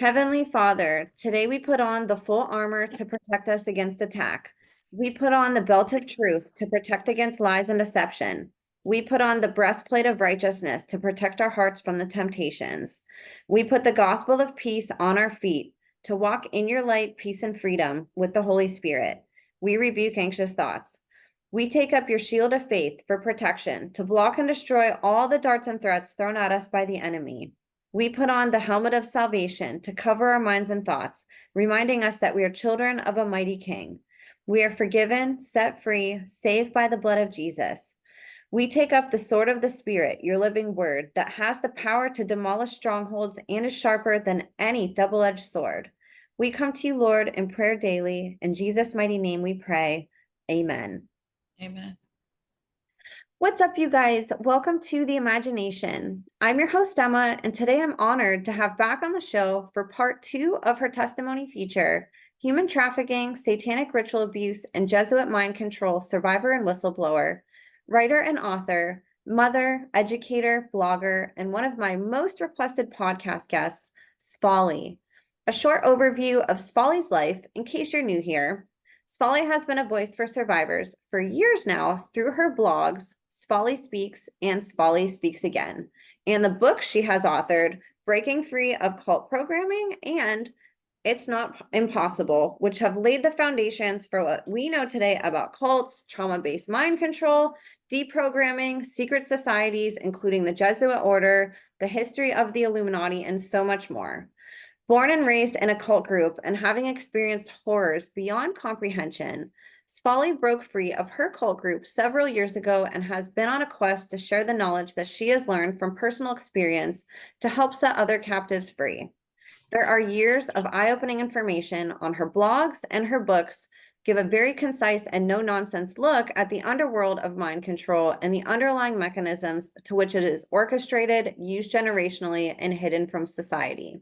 Heavenly Father, today we put on the full armor to protect us against attack. We put on the belt of truth to protect against lies and deception. We put on the breastplate of righteousness to protect our hearts from the temptations. We put the gospel of peace on our feet to walk in your light, peace, and freedom with the Holy Spirit. We rebuke anxious thoughts. We take up your shield of faith for protection to block and destroy all the darts and threats thrown at us by the enemy. We put on the helmet of salvation to cover our minds and thoughts, reminding us that we are children of a mighty King. We are forgiven, set free, saved by the blood of Jesus. We take up the sword of the Spirit, your living word, that has the power to demolish strongholds and is sharper than any double-edged sword. We come to you, Lord, in prayer daily. In Jesus' mighty name we pray. Amen. Amen. What's up, you guys? Welcome to The Imagination. I'm your host, Emma, and today I'm honored to have back on the show for part 2 of her testimony feature, Human Trafficking, Satanic Ritual Abuse, and Jesuit Mind Control Survivor and Whistleblower, writer and author, mother, educator, blogger, and one of my most requested podcast guests, Svali. A short overview of Svali's life, in case you're new here. Svali has been a voice for survivors for years now through her blogs, Svali Speaks and Svali Speaks Again, and the books she has authored, Breaking Free of Cult Programming and It's Not Impossible, which have laid the foundations for what we know today about cults, trauma-based mind control, deprogramming, secret societies, including the Jesuit order, the history of the Illuminati, and so much more. Born and raised in a cult group and having experienced horrors beyond comprehension, Svali broke free of her cult group several years ago and has been on a quest to share the knowledge that she has learned from personal experience to help set other captives free. There are years of eye-opening information on her blogs, and her books give a very concise and no-nonsense look at the underworld of mind control and the underlying mechanisms to which it is orchestrated, used generationally, and hidden from society.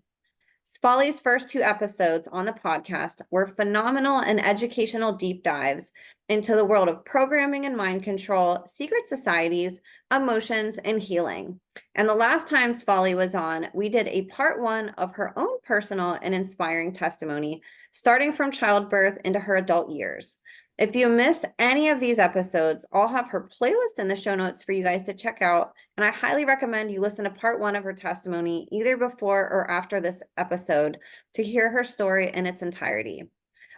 Svali's first 2 episodes on the podcast were phenomenal and educational deep dives into the world of programming and mind control, secret societies, emotions, and healing. And the last time Svali was on, we did a part 1 of her own personal and inspiring testimony, starting from childbirth into her adult years. If you missed any of these episodes, I'll have her playlist in the show notes for you guys to check out, and I highly recommend you listen to part 1 of her testimony either before or after this episode to hear her story in its entirety.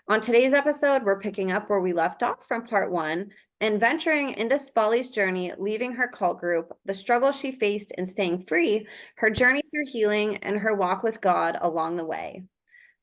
On today's episode, we're picking up where we left off from part 1 and venturing into Svali's journey, leaving her cult group, the struggle she faced in staying free, her journey through healing, and her walk with God along the way.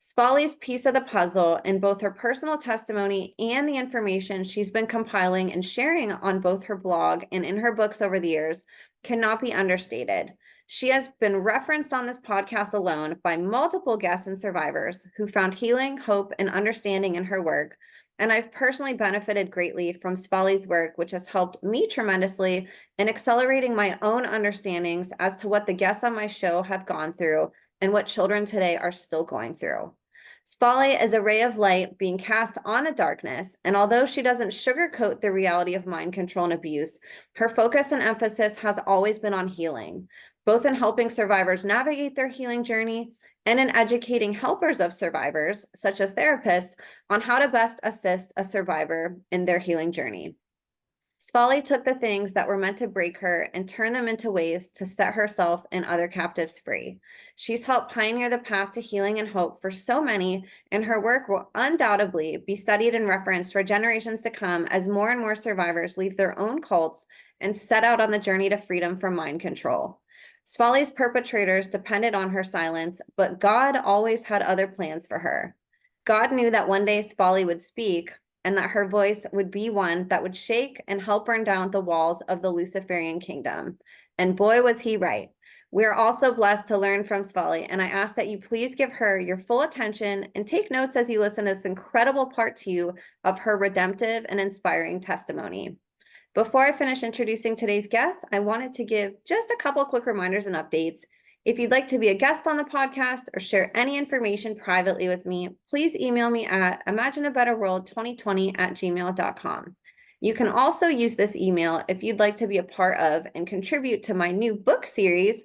Svali's piece of the puzzle in both her personal testimony and the information she's been compiling and sharing on both her blog and in her books over the years cannot be understated. She has been referenced on this podcast alone by multiple guests and survivors who found healing, hope, and understanding in her work. And I've personally benefited greatly from Svali's work, which has helped me tremendously in accelerating my own understandings as to what the guests on my show have gone through and what children today are still going through. Svali is a ray of light being cast on the darkness, and although she doesn't sugarcoat the reality of mind control and abuse, her focus and emphasis has always been on healing, both in helping survivors navigate their healing journey and in educating helpers of survivors, such as therapists, on how to best assist a survivor in their healing journey. Svali took the things that were meant to break her and turned them into ways to set herself and other captives free. She's helped pioneer the path to healing and hope for so many, and her work will undoubtedly be studied and referenced for generations to come as more and more survivors leave their own cults and set out on the journey to freedom from mind control. Svali's perpetrators depended on her silence, but God always had other plans for her. God knew that one day Svali would speak, and that her voice would be one that would shake and help burn down the walls of the Luciferian kingdom. And boy, was he right. We are also blessed to learn from Svali, and I ask that you please give her your full attention and take notes as you listen to this incredible part 2 of her redemptive and inspiring testimony. Before I finish introducing today's guest, I wanted to give just a couple quick reminders and updates. If you'd like to be a guest on the podcast or share any information privately with me, please email me at imagineabetterworld2020@gmail.com. You can also use this email if you'd like to be a part of and contribute to my new book series,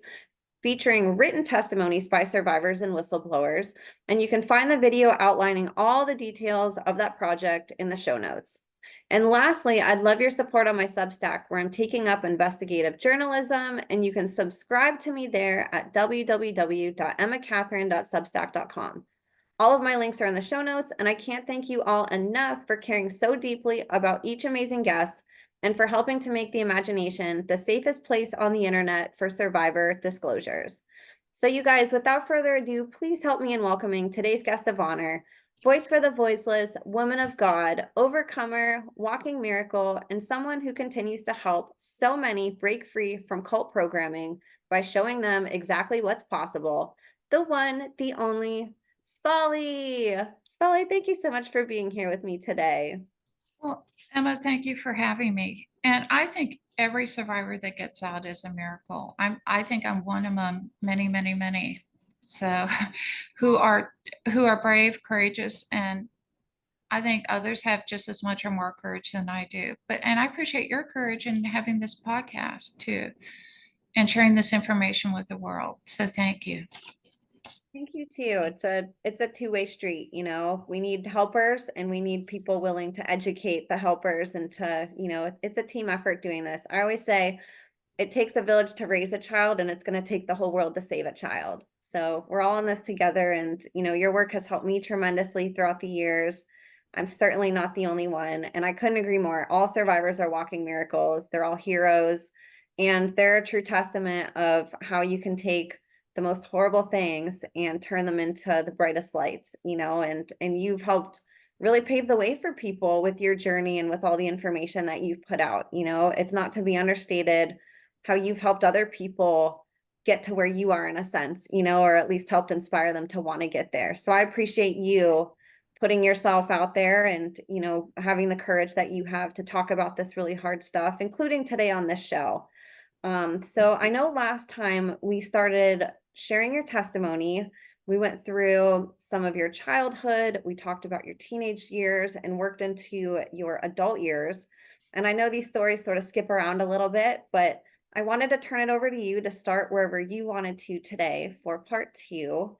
featuring written testimonies by survivors and whistleblowers. And you can find the video outlining all the details of that project in the show notes. And lastly, I'd love your support on my Substack, where I'm taking up investigative journalism, and you can subscribe to me there at www.emmacatherine.substack.com. All of my links are in the show notes, and I can't thank you all enough for caring so deeply about each amazing guest and for helping to make the imagination the safest place on the internet for survivor disclosures. So you guys, without further ado, please help me in welcoming today's guest of honor, voice for the voiceless, woman of God, overcomer, walking miracle, and someone who continues to help so many break free from cult programming by showing them exactly what's possible. The one, the only, Svali. Svali, thank you so much for being here with me today. Well, Emma, thank you for having me. And I think every survivor that gets out is a miracle. I think I'm one among many, many, many. So who are brave, courageous, and I think others have just as much or more courage than I do. And I appreciate your courage in having this podcast too, and sharing this information with the world. So thank you. Thank you too. It's a two-way street, you know. We need helpers and we need people willing to educate the helpers and to, you know, it's a team effort doing this. I always say it takes a village to raise a child, and it's going to take the whole world to save a child. So we're all in this together, and you know, your work has helped me tremendously throughout the years. I'm certainly not the only one, and I couldn't agree more. All survivors are walking miracles. They're all heroes, and they're a true testament of how you can take the most horrible things and turn them into the brightest lights, you know, and you've helped really pave the way for people with your journey and with all the information that you've put out. You know, it's not to be understated how you've helped other people get to where you are in a sense, you know, or at least helped inspire them to want to get there. So I appreciate you putting yourself out there and, you know, having the courage that you have to talk about this really hard stuff, including today on this show. So I know last time we started sharing your testimony, we went through some of your childhood, we talked about your teenage years and worked into your adult years. And I know these stories sort of skip around a little bit, but I wanted to turn it over to you to start wherever you wanted to today for part two.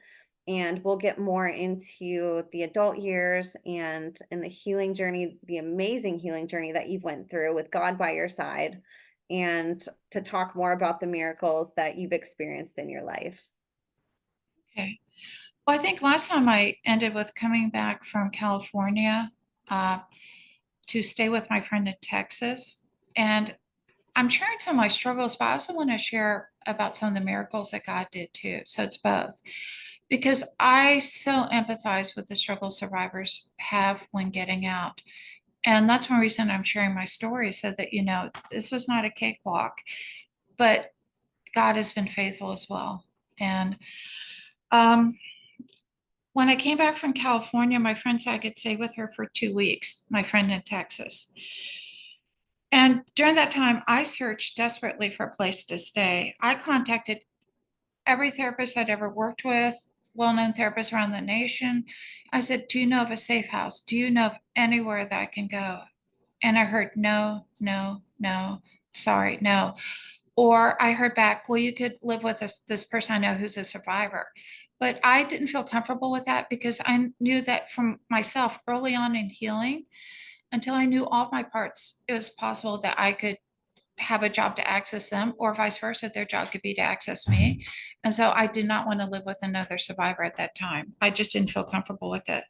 And we'll get more into the adult years and in the healing journey, the amazing healing journey that you've went through with God by your side, and to talk more about the miracles that you've experienced in your life. Okay. Well, I think last time I ended with coming back from California to stay with my friend in Texas. And I'm sharing some of my struggles, but I also want to share about some of the miracles that God did too. So it's both. Because I so empathize with the struggle survivors have when getting out. And that's one reason I'm sharing my story, so that, you know, this was not a cakewalk, but God has been faithful as well. And when I came back from California, my friend said I could stay with her for 2 weeks, my friend in Texas. And during that time, I searched desperately for a place to stay. I contacted every therapist I'd ever worked with, well-known therapists around the nation. I said, do you know of a safe house? Do you know of anywhere that I can go? And I heard, no, no, no, sorry, no. Or I heard back, well, you could live with this person I know who's a survivor. But I didn't feel comfortable with that, because I knew that from myself early on in healing, until I knew all of my parts, it was possible that I could have a job to access them, or vice versa, their job could be to access me. And so I did not want to live with another survivor at that time. I just didn't feel comfortable with it.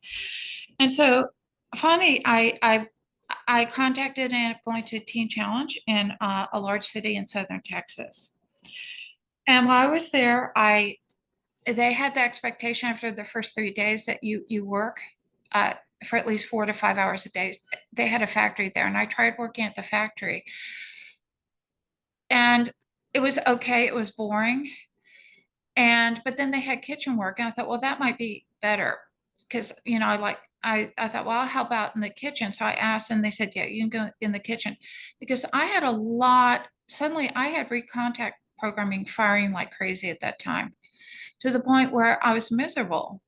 And so finally, I contacted and ended up going to a teen challenge in a large city in southern Texas. And while I was there, they had the expectation after the first 3 days that you work for at least 4 to 5 hours a day. They had a factory there, and I tried working at the factory. And it was okay, it was boring. But then they had kitchen work, and I thought, well, that might be better, because, you know, I thought, well, I'll help out in the kitchen. So I asked, and they said, yeah, you can go in the kitchen, because suddenly I had recontact programming firing like crazy at that time, to the point where I was miserable.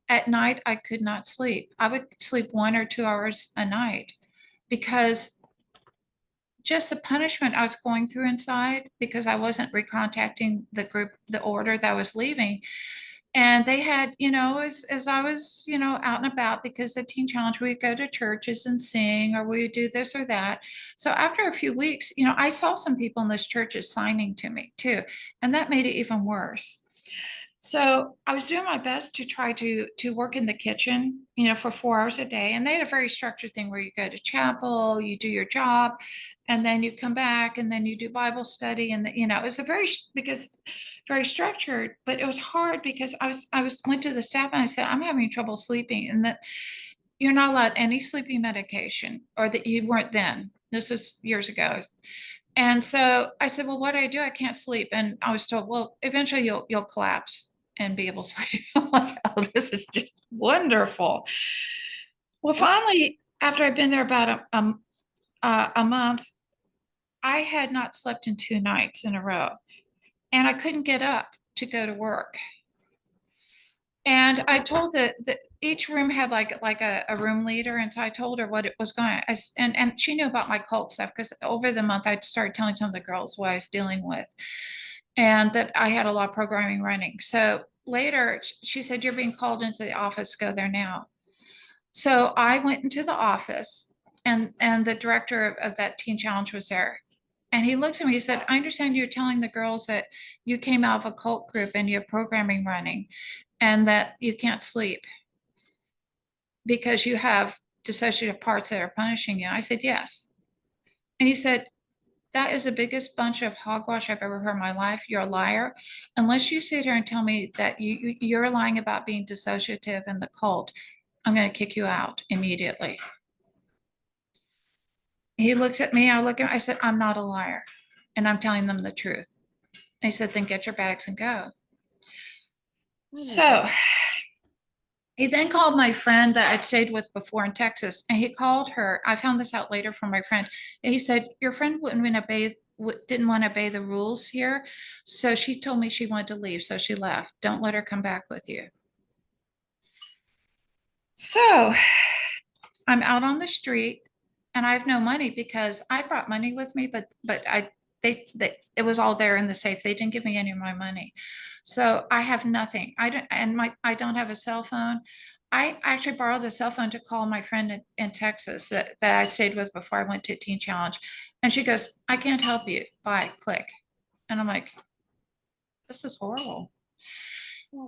At night, I could not sleep. I would sleep 1 or 2 hours a night, because just the punishment I was going through inside because I wasn't recontacting the group, the order that I was leaving. And they had, as I was, out and about because the Teen Challenge, we go to churches and sing, or we do this or that. So after a few weeks, I saw some people in those churches signing to me too. And that made it even worse. So I was doing my best to try to work in the kitchen, for 4 hours a day. And they had a very structured thing where you go to chapel, you do your job, and then you come back and then you do Bible study. And it was very structured, but it was hard because I went to the staff and I said, I'm having trouble sleeping, and that you're not allowed any sleeping medication, or that you weren't then. This was years ago. And so I said, well, what do I do? I can't sleep. And I was told, well, eventually you'll collapse and be able to sleep. I'm like, oh, this is just wonderful. Well, finally, after I'd been there about a month, I had not slept in 2 nights in a row, and I couldn't get up to go to work. And I told that each room had like a room leader, and so I told her what it was going. And she knew about my cult stuff because over the month I'd started telling some of the girls what I was dealing with, and that I had a lot of programming running. So later she said, "You're being called into the office. Go there now." So I went into the office, and the director of that Teen Challenge was there. And he looks at me, he said, I understand you're telling the girls that you came out of a cult group and you have programming running, and that you can't sleep because you have dissociative parts that are punishing you. I said, yes. And he said, that is the biggest bunch of hogwash I've ever heard in my life. You're a liar. Unless you sit here and tell me that you're lying about being dissociative in the cult, I'm going to kick you out immediately. He looks at me, I look at him, I said, I'm not a liar, and I'm telling them the truth. And he said, then get your bags and go. So he then called my friend that I'd stayed with before in Texas, and he called her. I found this out later from my friend. And he said, your friend didn't want to obey the rules here. So she told me she wanted to leave. So she left. Don't let her come back with you. So I'm out on the street, and I have no money because I brought money with me, but it was all there in the safe. They didn't give me any of my money. So I have nothing. I don't have a cell phone. I actually borrowed a cell phone to call my friend in Texas that I stayed with before I went to Teen Challenge. And she goes, I can't help you. Bye, click. And I'm like, this is horrible.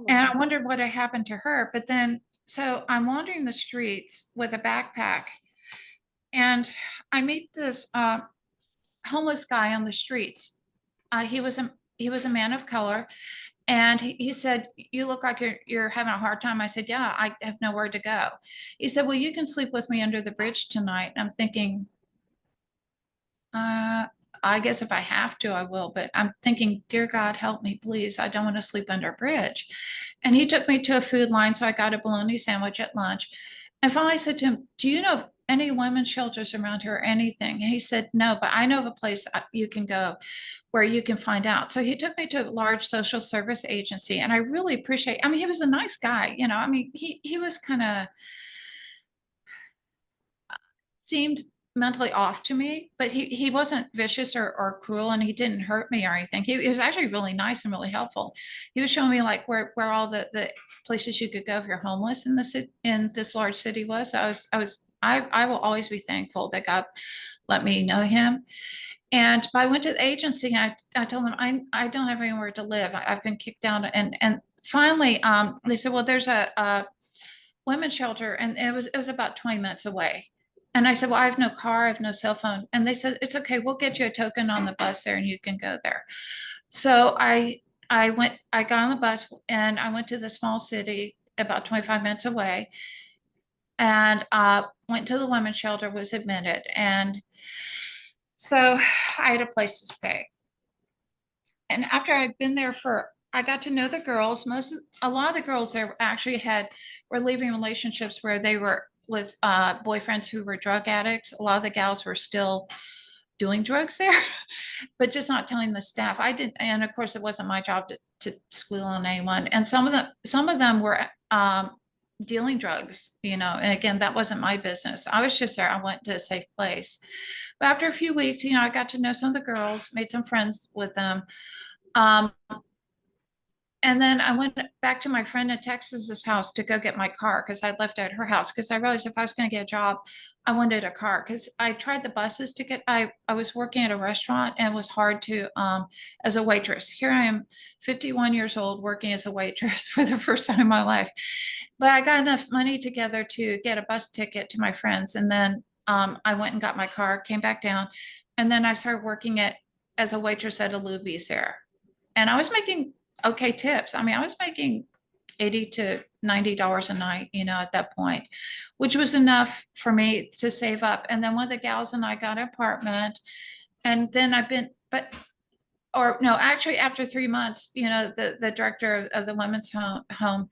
And I wondered what had happened to her. But then, so I'm wandering the streets with a backpack, and I meet this homeless guy on the streets. He was a man of color, and he said, "You look like you're having a hard time." I said, "Yeah, I have nowhere to go." He said, "Well, you can sleep with me under the bridge tonight." And I'm thinking, I guess if I have to, I will. But I'm thinking, dear God, help me, please. I don't want to sleep under a bridge. And he took me to a food line, so I got a bologna sandwich at lunch. And finally, I said to him, "Do you know of any women's shelters around here or anything?" And he said, "No, but I know of a place you can go where you can find out." So he took me to a large social service agency, and I really appreciate. I mean, he was a nice guy, I mean, he was kind of seemed mentally off to me, but he wasn't vicious or cruel, and he didn't hurt me or anything. He was actually really nice and really helpful. He was showing me like where all the places you could go if you're homeless in this large city was. So I will always be thankful that God let me know him. And I went to the agency, and I told them I don't have anywhere to live. I've been kicked out, and finally they said, well, there's a women's shelter, and it was about 20 minutes away. And I said, well, I have no car, I have no cell phone. And they said, it's okay, we'll get you a token on the bus there and you can go there. So I got on the bus, and I went to the small city about 25 minutes away, and went to the women's shelter, was admitted. And so I had a place to stay. And after I'd been there I got to know the girls. A lot of the girls there actually were leaving relationships where they were with boyfriends who were drug addicts. A lot of the gals were still doing drugs there, but just not telling the staff. I didn't, and of course, it wasn't my job to squeal on anyone. And some of them were dealing drugs, and again, that wasn't my business. I was just there. I went to a safe place. But after a few weeks, I got to know some of the girls, made some friends with them. Um, and then I went back to my friend in Texas's house to go get my car because I left at her house because I realized if I was going to get a job, I wanted a car because I tried the buses to get, I was working at a restaurant and it was hard to, as a waitress. Here I am, 51 years old, working as a waitress for the first time in my life. But I got enough money together to get a bus ticket to my friends. And then I went and got my car, came back down. And then I started working as a waitress at a Luby's there. And I was making okay tips. I mean, I was making $80 to $90 a night, at that point, which was enough for me to save up. And then one of the gals and I got an apartment. And then or no, actually after 3 months, the director of the women's home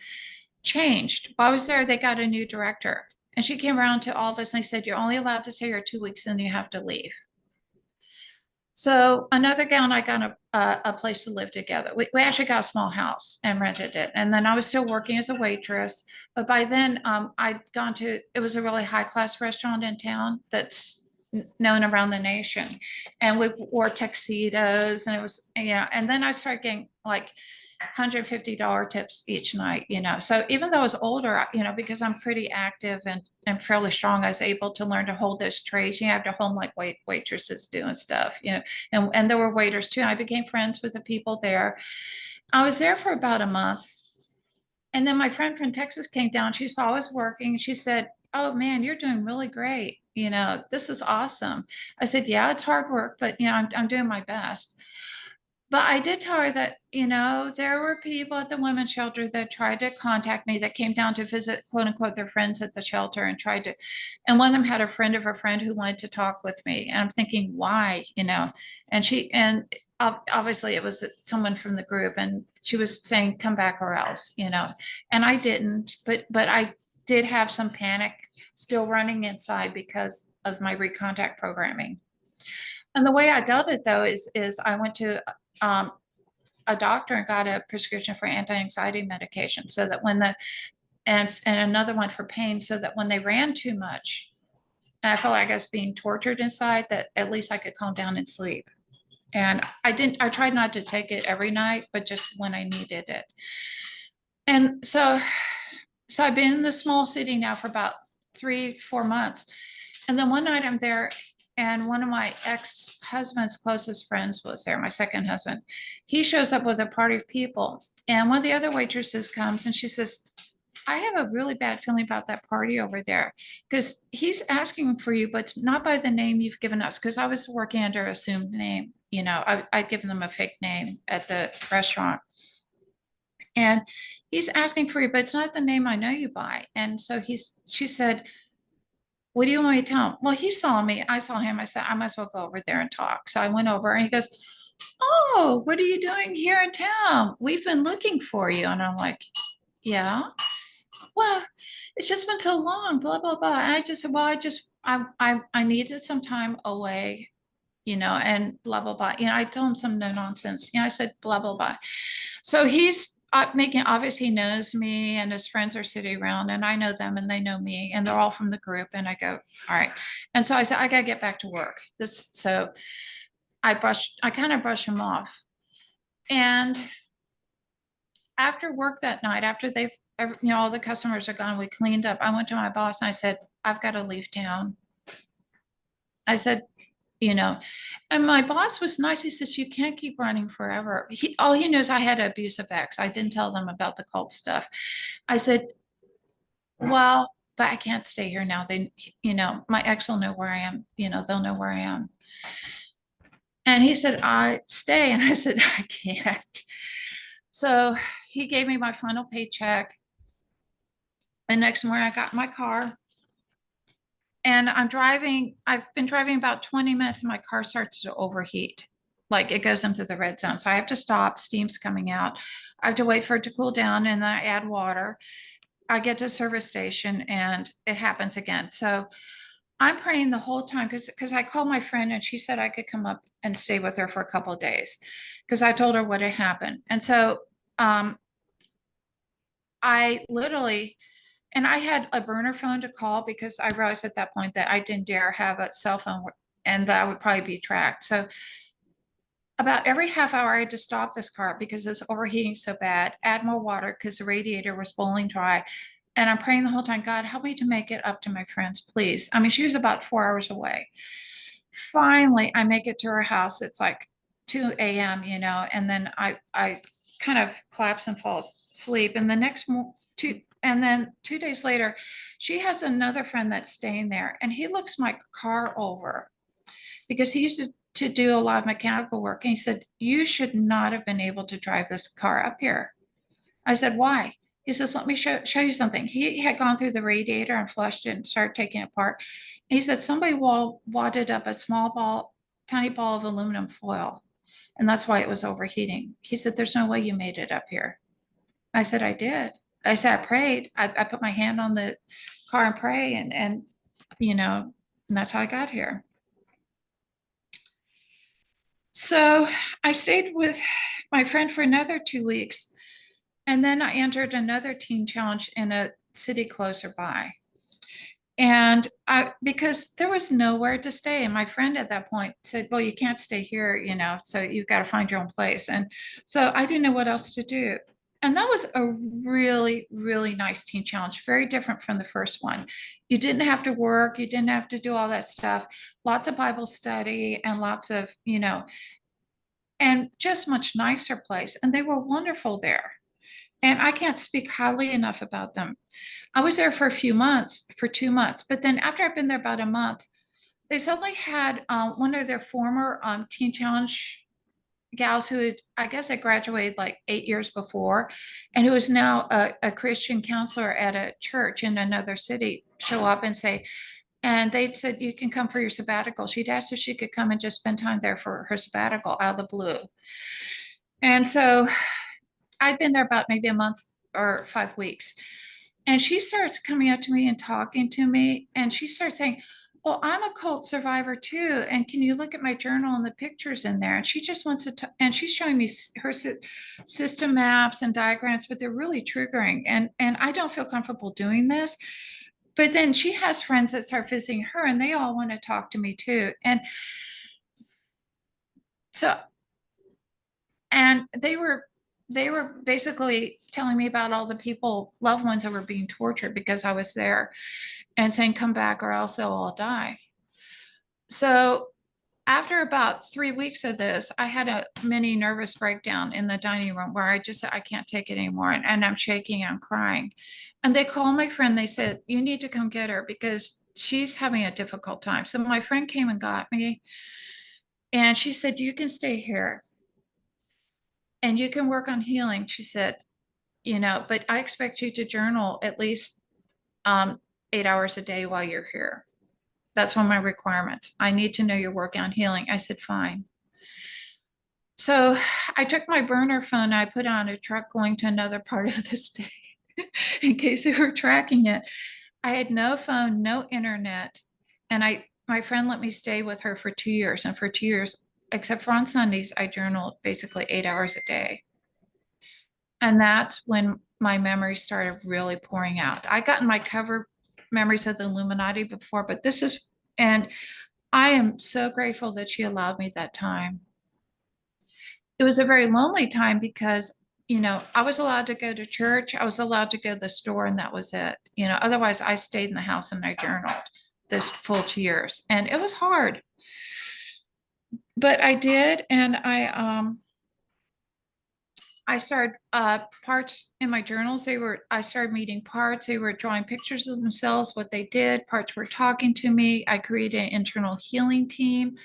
changed. While I was there, they got a new director. And she came around to all of us and they said, you're only allowed to stay here 2 weeks and you have to leave. So another gal and I got a place to live together. We actually got a small house and rented it. And then I was still working as a waitress. But by then I'd gone to, it was a really high class restaurant in town that's known around the nation. And we wore tuxedos and it was, and then I started getting like $150 tips each night, So even though I was older, because I'm pretty active and fairly strong, I was able to learn to hold those trays. You have to hold like waitresses doing stuff, and there were waiters too. I became friends with the people there. I was there for about a month. And then my friend from Texas came down. She saw I was working. She said, oh man, you're doing really great. This is awesome. I said, yeah, it's hard work, but I'm doing my best. But I did tell her that, there were people at the women's shelter that tried to contact me that came down to visit, quote unquote, their friends at the shelter and tried to, and one of them had a friend of a friend who wanted to talk with me. And I'm thinking, why, and obviously it was someone from the group and she was saying, come back or else, and I didn't, but I did have some panic still running inside because of my recontact programming. And the way I dealt it though is I went to a doctor and got a prescription for anti-anxiety medication so that and another one for pain so that when they ran too much and I felt like I was being tortured inside, that at least I could calm down and sleep. And I tried not to take it every night, but just when I needed it. And so I've been in the small city now for about 3-4 months. And then one night I'm there and one of my ex-husband's closest friends was there, my second husband. He shows up with a party of people. And one of the other waitresses comes and she says, I have a really bad feeling about that party over there because he's asking for you, but not by the name you've given us. Because I was working under assumed name, I'd given them a fake name at the restaurant. And he's asking for you, but it's not the name I know you by. And so she said, what do you want me to tell him? Well, he saw me. I saw him. I said, I might as well go over there and talk. So I went over and he goes, oh, what are you doing here in town? We've been looking for you. And I'm like, yeah, well, it's just been so long, blah, blah, blah. And I just said, well, I needed some time away, and blah, blah, blah. I told him some no nonsense. I said, blah, blah, blah. So he's obviously he knows me and his friends are sitting around and I know them and they know me and they're all from the group. And I go, all right. And so I said, I got to get back to work. So I kind of brush him off. And after work that night, after all the customers are gone, we cleaned up. I went to my boss and I said, I've got to leave town. I said, and my boss was nice. He says, you can't keep running forever. All he knows I had an abusive ex. I didn't tell them about the cult stuff. I said, well, but I can't stay here now. My ex will know where I am. They'll know where I am. And he said, I stay. And I said, I can't. So he gave me my final paycheck. The next morning I got in my car and I've been driving about 20 minutes and my car starts to overheat. Like it goes into the red zone. So I have to stop, steam's coming out. I have to wait for it to cool down and then I add water. I get to a service station and it happens again. So I'm praying the whole time because I called my friend and she said I could come up and stay with her for a couple of days because I told her what had happened. And so I literally and I had a burner phone to call because I realized at that point that I didn't dare have a cell phone and that I would probably be tracked. So about every half hour, I had to stop this car because it was overheating so bad, add more water because the radiator was bowling dry. And I'm praying the whole time, God, help me to make it up to my friends, please. I mean, she was about 4 hours away. Finally, I make it to her house. It's like 2 a.m., and then I kind of collapse and fall asleep. And the next and then 2 days later, she has another friend that's staying there, and he looks my car over because he used to do a lot of mechanical work. And he said, you should not have been able to drive this car up here. I said, why? He says, let me show you something. He had gone through the radiator and flushed it and started taking it apart. And he said, somebody wadded up a tiny ball of aluminum foil. And that's why it was overheating. He said, there's no way you made it up here. I said, I did. I said, I prayed. I put my hand on the car and pray and that's how I got here. So I stayed with my friend for another 2 weeks. And then I entered another teen challenge in a city closer by. And because there was nowhere to stay. And my friend at that point said, well, you can't stay here, so you've got to find your own place. And so I didn't know what else to do. And that was a really, really nice teen challenge, very different from the first one. You didn't have to work, you didn't have to do all that stuff, lots of Bible study and lots of, and just much nicer place. And they were wonderful there. And I can't speak highly enough about them. I was there for 2 months, but then after I've been there about a month, they suddenly had one of their former Teen Challenge gals who I guess had graduated like 8 years before, and who is now a Christian counselor at a church in another city, show up and say, and they said, you can come for your sabbatical. She'd asked if she could come and just spend time there for her sabbatical out of the blue. And so I'd been there about maybe a month or 5 weeks. And she starts coming up to me and talking to me. And she starts saying, well, I'm a cult survivor too. And can you look at my journal and the pictures in there? And she just wants to, and she's showing me her system maps and diagrams, but they're really triggering. And I don't feel comfortable doing this. But then she has friends that start visiting her and they all want to talk to me too. And so, and they were basically telling me about all the loved ones that were being tortured because I was there, and saying, come back or else they'll all die. So after about 3 weeks of this, I had a mini nervous breakdown in the dining room where I just said, I can't take it anymore. And I'm shaking, I'm crying. And they called my friend, they said, you need to come get her because she's having a difficult time. So my friend came and got me. And she said, you can stay here and you can work on healing. She said, but I expect you to journal at least 8 hours a day while you're here. That's one of my requirements. I need to know you're working on healing. I said, fine. So I took my burner phone, I put on a truck going to another part of the state in case they were tracking it. I had no phone, no internet. And my friend let me stay with her for 2 years. And for 2 years, except for on Sundays, I journaled basically 8 hours a day. And that's when my memories started really pouring out. I got in my cover memories of the Illuminati before, but and I am so grateful that she allowed me that time. It was a very lonely time because, I was allowed to go to church, I was allowed to go to the store, and that was it. Otherwise I stayed in the house and I journaled this full 2 years. And it was hard. But I did, and I started parts in my journals. I started meeting parts. They were drawing pictures of themselves, what they did. Parts were talking to me. I created an internal healing team.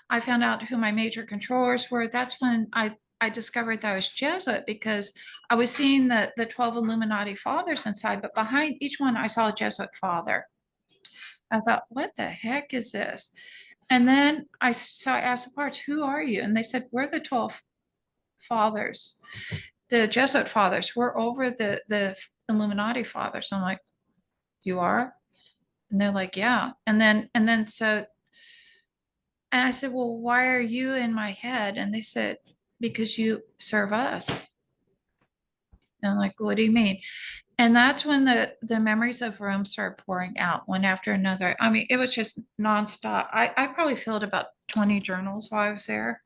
I found out who my major controllers were. That's when I discovered that I was Jesuit because I was seeing the 12 Illuminati fathers inside, but behind each one, I saw a Jesuit father. I thought, what the heck is this? And then I asked the parts, who are you? And they said, we're the 12 fathers, the Jesuit fathers. We're over the Illuminati fathers. I'm like, you are? And they're like, yeah. And then so, and I said, well, why are you in my head? And they said, because you serve us. And I'm like, what do you mean? And that's when the memories of Rome started pouring out one after another. I mean, it was just nonstop. I probably filled about 20 journals while I was there.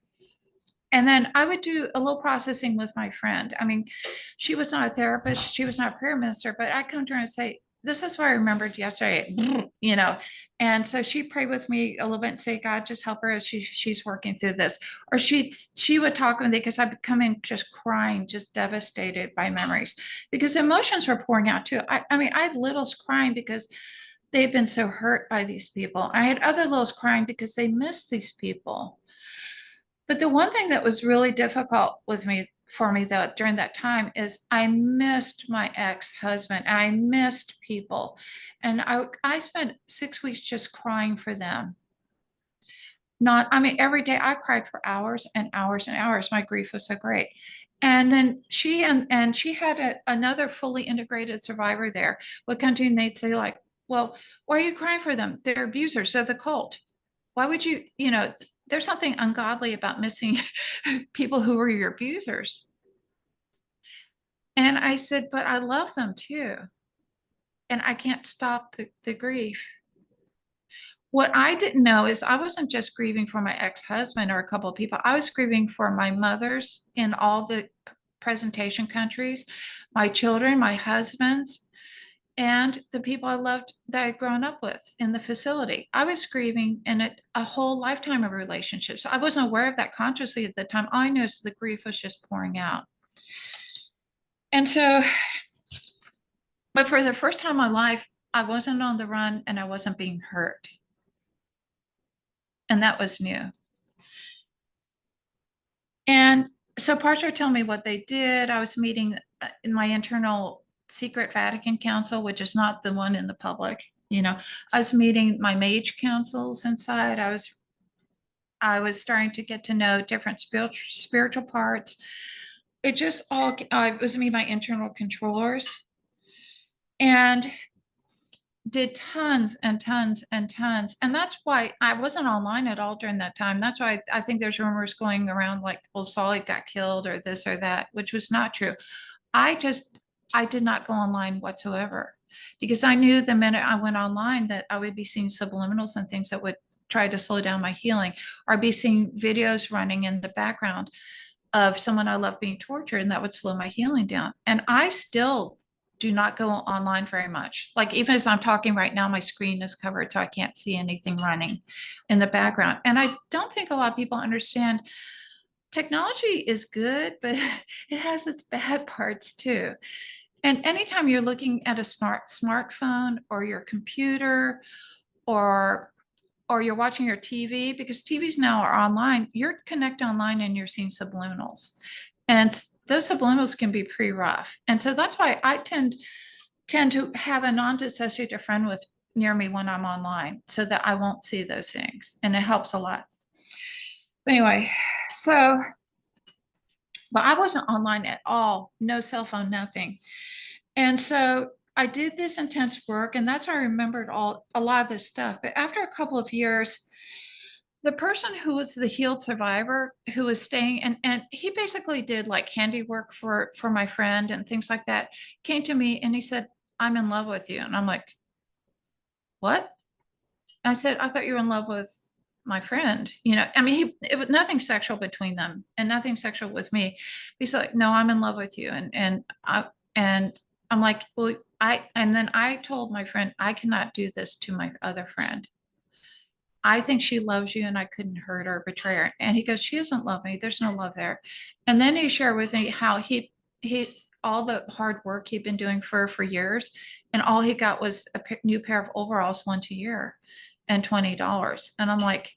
And then I would do a little processing with my friend. I mean, she was not a therapist, she was not a prayer minister, but I'd come to her and say, this is what I remembered yesterday, you know. And so she prayed with me a little bit and say, God, just help her as she's working through this. Or she would talk with me because I'd come in just crying, just devastated by memories because emotions were pouring out too. I mean, I had littles crying because they've been so hurt by these people. I had other littles crying because they missed these people. But the one thing that was really difficult with me for me though during that time is I missed my ex-husband. I missed people. And I spent 6 weeks just crying for them. Not, I mean, every day I cried for hours and hours and hours. My grief was so great. And then she had another fully integrated survivor there would come to you and they'd say, like, well, why are you crying for them? They're abusers, they're the cult. Why would you, you know, there's something ungodly about missing people who were your abusers. And I said, but I love them too. And I can't stop the grief. What I didn't know is I wasn't just grieving for my ex-husband or a couple of people. I was grieving for my mothers in all the presentation countries, my children, my husbands, and the people I loved that I'd grown up with in the facility. I was grieving in a whole lifetime of relationships. I wasn't aware of that consciously at the time. All I knew is the grief was just pouring out. And so, but for the first time in my life, I wasn't on the run and I wasn't being hurt. And that was new. And so Parcher told me what they did. I was meeting in my internal secret Vatican council, which is not the one in the public. You know, I was meeting my mage councils inside. I was starting to get to know different spiritual parts. It just all it was me, my internal controllers, and did tons and tons and tons. And that's why I wasn't online at all during that time. That's why I think there's rumors going around like, well, Svali got killed or this or that, which was not true. I did not go online whatsoever because I knew the minute I went online that I would be seeing subliminals and things that would try to slow down my healing, or be seeing videos running in the background of someone I love being tortured, and that would slow my healing down. And I still do not go online very much. Like even as I'm talking right now, my screen is covered, so I can't see anything running in the background. And I don't think a lot of people understand technology is good, but it has its bad parts too. And anytime you're looking at a smartphone or your computer or you're watching your TV, because TVs now are online, you're connected online and you're seeing subliminals. And those subliminals can be pretty rough. And so that's why I tend to have a non-dissociative friend with near me when I'm online so that I won't see those things. And it helps a lot. But anyway, so, but I wasn't online at all, no cell phone, nothing. And so I did this intense work, and that's how I remembered a lot of this stuff. But after a couple of years, the person who was the healed survivor who was staying, and he basically did like handiwork for my friend and things like that, came to me and he said, I'm in love with you. And I'm like, what? I said, I thought you were in love with my friend. You know, I mean, it was nothing sexual between them and nothing sexual with me. He's like, no, I'm in love with you. And I'm like, well, and then I told my friend, I cannot do this to my other friend. I think she loves you and I couldn't hurt her or betray her. And he goes, she doesn't love me. There's no love there. And then he shared with me how all the hard work he'd been doing for years, and all he got was a new pair of overalls once a year and $20. And I'm like,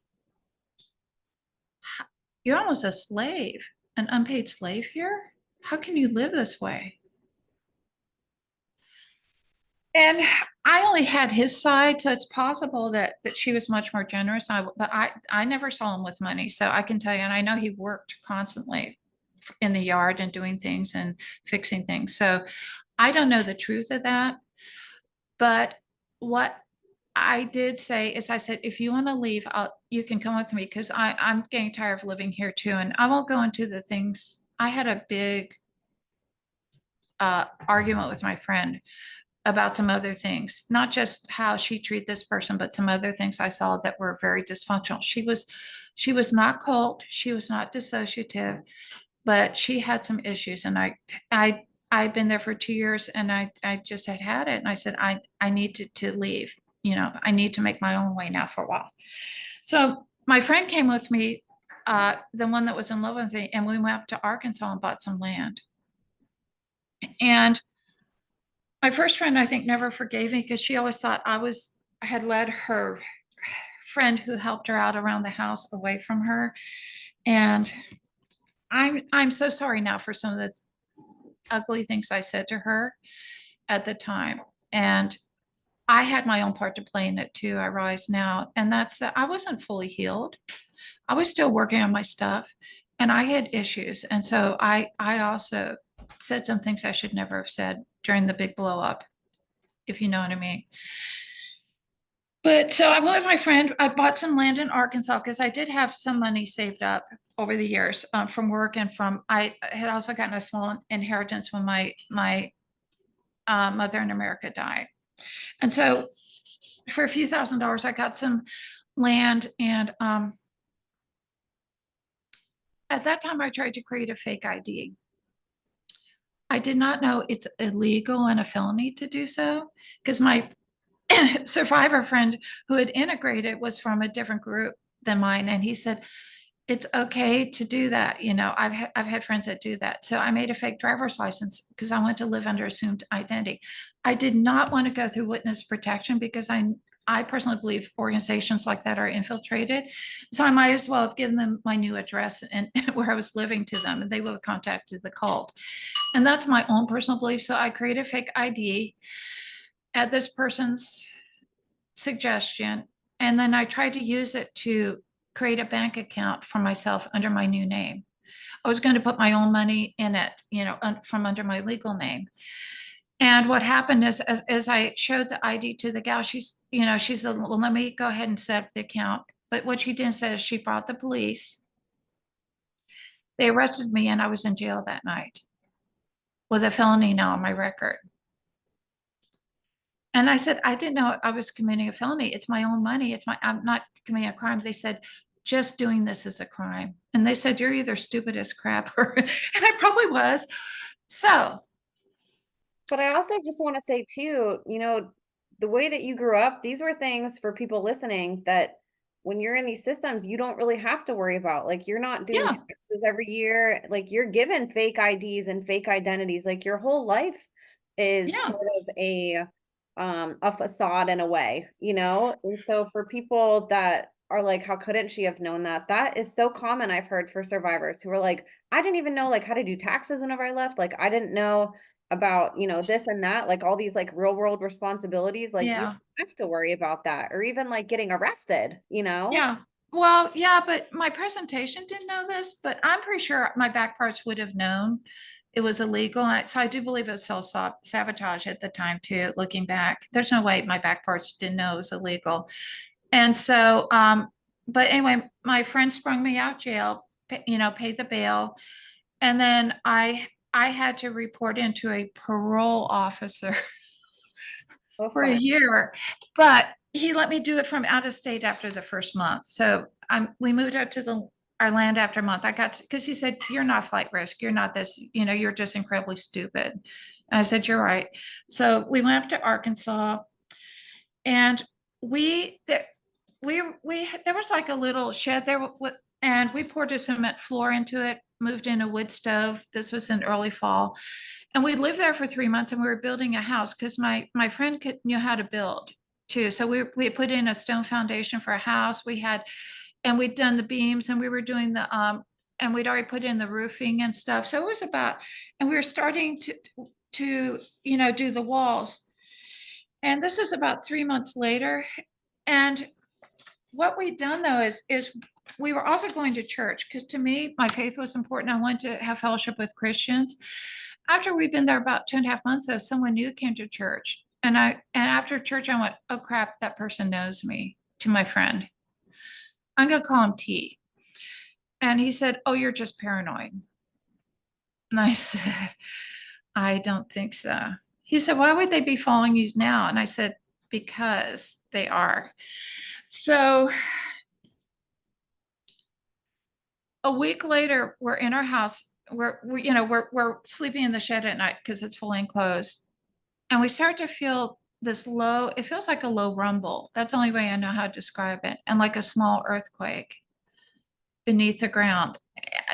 you're almost a slave, an unpaid slave here. How can you live this way? And I only had his side, so it's possible that she was much more generous. But I never saw him with money, so I can tell you. And I know he worked constantly in the yard and doing things and fixing things. So I don't know the truth of that. But what I did say is, I said, if you want to leave, you can come with me because I'm getting tired of living here too, and I won't go into the things. I had a big argument with my friend about some other things, not just how she treated this person, but some other things I saw that were very dysfunctional. She was not cold, she was not dissociative, but she had some issues. And I'd been there for 2 years, and I just had it. And I said, I need to leave. I need to make my own way now for a while. So my friend came with me, the one that was in love with me, and we went up to Arkansas and bought some land. And my first friend, I think, never forgave me because she always thought I had led her friend who helped her out around the house away from her. And I'm so sorry now for some of the ugly things I said to her at the time. And I had my own part to play in it too, I realize now. And that's that I wasn't fully healed. I was still working on my stuff, and I had issues. And so I also said some things I should never have said during the big blow up, if you know what I mean. But so I went with my friend. I bought some land in Arkansas because I did have some money saved up over the years, from work, and I had also gotten a small inheritance when my mother in America died. And so for a few $1,000s, I got some land. And at that time, I tried to create a fake ID. I did not know it's illegal and a felony to do so, because my survivor friend who had integrated was from a different group than mine. And he said, it's okay to do that. I've had friends that do that. So I made a fake driver's license because I want to live under assumed identity. I did not want to go through witness protection because I personally believe organizations like that are infiltrated. So I might as well have given them my new address and where I was living to them, and they would have contacted the cult. And that's my own personal belief. So I created a fake ID at this person's suggestion. And then I tried to use it to create a bank account for myself under my new name. I was going to put my own money in it, from under my legal name. And what happened is, as I showed the ID to the gal, she said, well, let me go ahead and set up the account. But what she didn't say is she brought the police. They arrested me, and I was in jail that night with a felony now on my record. And I said, I didn't know I was committing a felony. It's my own money. I'm not committing a crime. They said, just doing this is a crime. And they said, you're either stupid as crap or, and I probably was. So. But I also just want to say too, the way that you grew up, these were things for people listening that when you're in these systems, you don't really have to worry about. Like, you're not doing Yeah. taxes every year. Like, you're given fake IDs and fake identities. Like, your whole life is Yeah. sort of a facade in a way, And so for people that are like, how couldn't she have known that? That is so common. I've heard for survivors who are like, I didn't even know like how to do taxes whenever I left. Like, I didn't know about, this and that, like all these like real world responsibilities. Like, you Yeah. don't have to worry about that, or even like getting arrested, Yeah. Well, yeah, but my presentation didn't know this, but I'm pretty sure my back parts would have known it was illegal. So I do believe it was self-sabotage at the time too, looking back. There's no way my back parts didn't know it was illegal. And so, but anyway, my friend sprung me out jail, paid the bail. And then I had to report into a parole officer Oh, for a fun. year, but he let me do it from out of state after the first month. So we moved out to our land after a month. Because he said, you're not flight risk. You're not this, you're just incredibly stupid. And I said, you're right. So we went up to Arkansas, and there was like a little shed there, and we poured a cement floor into it, moved in a wood stove. This was in early fall. And we lived there for 3 months, and we were building a house because my friend knew how to build too. So we put in a stone foundation for a house. And we'd done the beams, and we were doing and we'd already put in the roofing and stuff. So it was and we were starting to do the walls. And this is about 3 months later. And what we'd done though is we were also going to church, because to me, my faith was important. I wanted to have fellowship with Christians. After we'd been there about 2.5 months, though, someone new came to church. And after church, I went, oh crap, that person knows me, to my friend. I'm gonna call him T. And he said, oh, you're just paranoid. And I said, I don't think so. He said, why would they be following you now? And I said, because they are. So a week later, we're in our house. We're sleeping in the shed at night because it's fully enclosed. And we start to feel this low, it feels like a low rumble. That's the only way I know how to describe it. And like a small earthquake beneath the ground.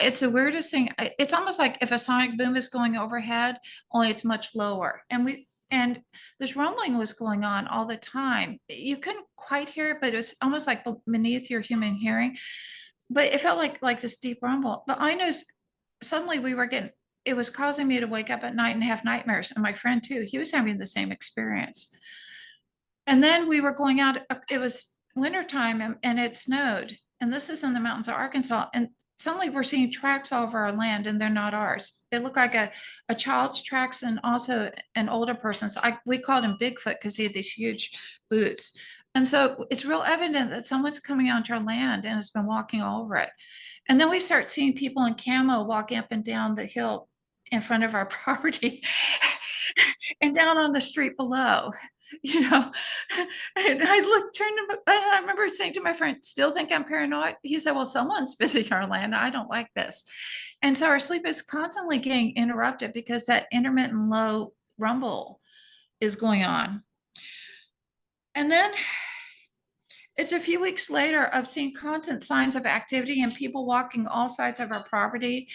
It's the weirdest thing. It's almost like if a sonic boom is going overhead, only it's much lower. And this rumbling was going on all the time. You couldn't quite hear it, but it was almost like beneath your human hearing. But it felt like this deep rumble. But I know suddenly it was causing me to wake up at night and have nightmares. And my friend too, he was having the same experience. And then we were going out, it was wintertime and it snowed. And this is in the mountains of Arkansas. And suddenly we're seeing tracks all over our land and they're not ours. They look like a child's tracks and also an older person's. We called him Bigfoot because he had these huge boots. And so it's real evident that someone's coming onto our land and has been walking all over it. And then we start seeing people in camo walking up and down the hill in front of our property and down on the street below. you know. And I remember saying to my friend, still think I'm paranoid? He said, well, someone's visiting our land. I don't like this. And so our sleep is constantly getting interrupted because that intermittent low rumble is going on. And then it's a few weeks later of seeing constant signs of activity and people walking all sides of our property.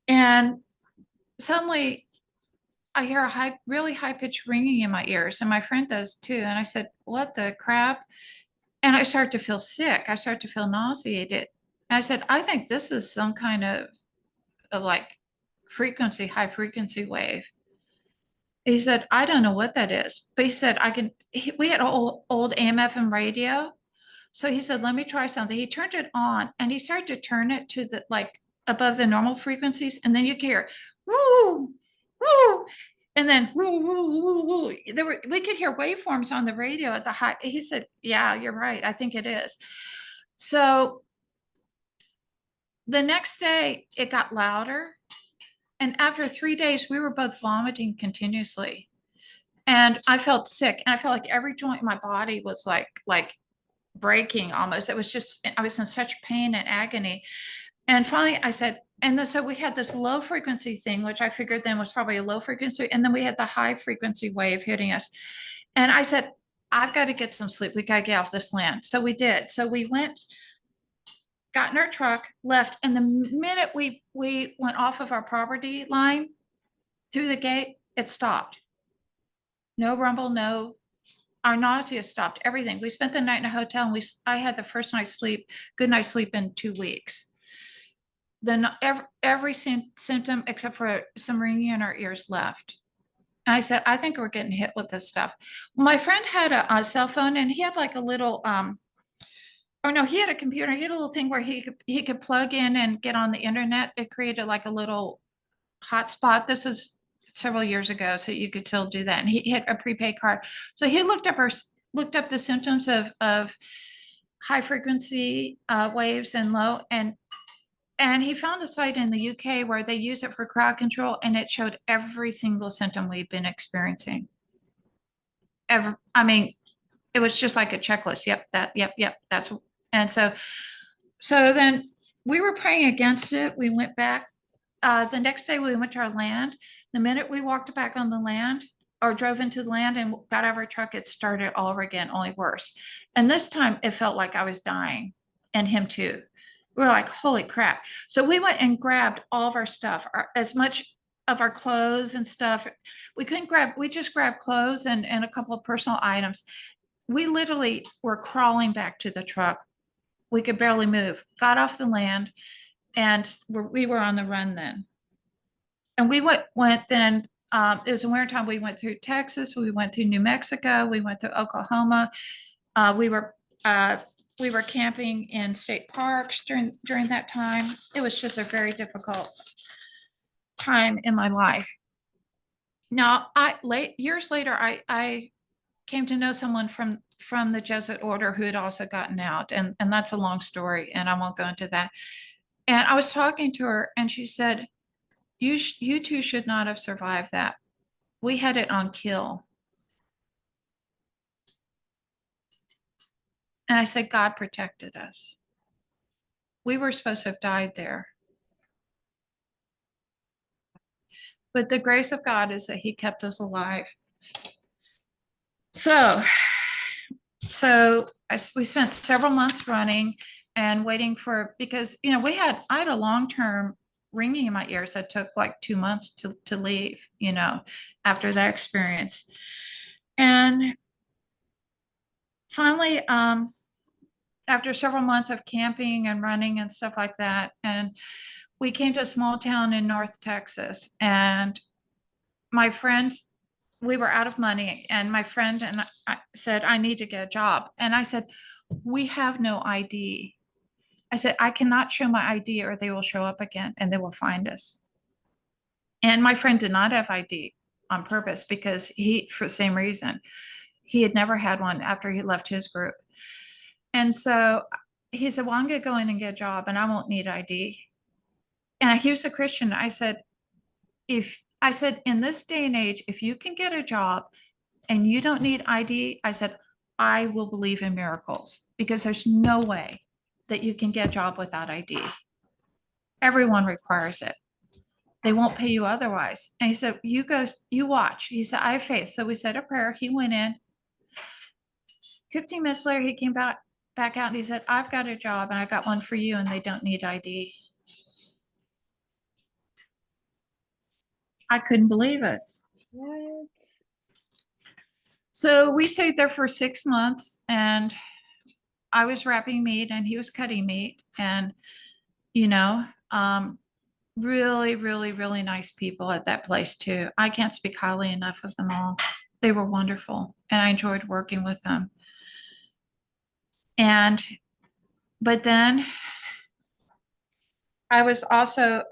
And suddenly I hear a really high pitched ringing in my ears, and my friend does too. And I said, what the crap? And I start to feel sick. I start to feel nauseated. And I said, I think this is some kind of like high frequency wave. He said, I don't know what that is. But he said, we had old AM/FM radio. So he said, let me try something. He turned it on and he started to turn it to the like above the normal frequencies. And then you can hear woo, woo. And then woo, woo, woo, woo. We could hear waveforms on the radio at the high. He said, yeah, you're right. I think it is. So the next day it got louder. And after 3 days, we were both vomiting continuously. And I felt sick. And I felt like every joint in my body was like breaking almost. It was just, I was in such pain and agony. And finally I said, so we had this low frequency thing, which I figured then was probably a low frequency. And then we had the high frequency wave hitting us. And I said, I've got to get some sleep. We got to get off this land. So we did. So we got in our truck, left. And the minute we went off of our property line through the gate, it stopped. No rumble, our nausea stopped, everything. We spent the night in a hotel and I had the good night's sleep in 2 weeks. Then every symptom except for some ringing in our ears left. And I said, I think we're getting hit with this stuff. My friend had a cell phone and he had like a little, he had a computer. He had a little thing where he could plug in and get on the internet. It created like a little hotspot. This was several years ago, so you could still do that. And he had a prepaid card. So he looked up the symptoms of high frequency waves and low, and he found a site in the UK where they use it for crowd control, and it showed every single symptom we've been experiencing. It was just like a checklist. Yep, that's. And so then we were praying against it. We went back. The next day we went to our land. The minute we walked back on the land or drove into the land and got out of our truck, it started all over again, only worse. And this time it felt like I was dying, and him too. We were like, holy crap. So we went and grabbed all of our stuff, as much of our clothes and stuff. We just grabbed clothes and a couple of personal items. We literally were crawling back to the truck. We could barely move, got off the land, and we were on the run then. And we went then, it was in winter time. We went through Texas, we went through New Mexico, we went through Oklahoma. We were camping in state parks during that time. It was just a very difficult time in my life. Now, years later, I came to know someone from the Jesuit order who had also gotten out, and that's a long story, and I won't go into that. And I was talking to her, and she said, You two should not have survived that. We had it on kill. And I said, God protected us. We were supposed to have died there. But the grace of God is that he kept us alive. So we spent several months running and waiting for, because, I had a long-term ringing in my ears that took like 2 months to leave, after that experience. And finally, after several months of camping and running and stuff like that, and we came to a small town in North Texas, and my friends, we were out of money, and my friend and I said, I need to get a job. And I said, we have no ID. I said, I cannot show my ID or they will show up again and they will find us. And my friend did not have ID on purpose because for the same reason, he had never had one after he left his group. And so he said, well, I'm going to go in and get a job and I won't need ID. And he was a Christian. I said, in this day and age, if you can get a job and you don't need ID, I said, I will believe in miracles, because there's no way that you can get a job without ID. Everyone requires it. They won't pay you otherwise. And he said, you watch. He said, I have faith. So we said a prayer. He went in. 15 minutes later, he came back out and he said, I've got a job and I got one for you and they don't need ID. I couldn't believe it. What? So we stayed there for 6 months, and I was wrapping meat and he was cutting meat, and, really, really, really nice people at that place too. I can't speak highly enough of them all. They were wonderful and I enjoyed working with them. But then I was also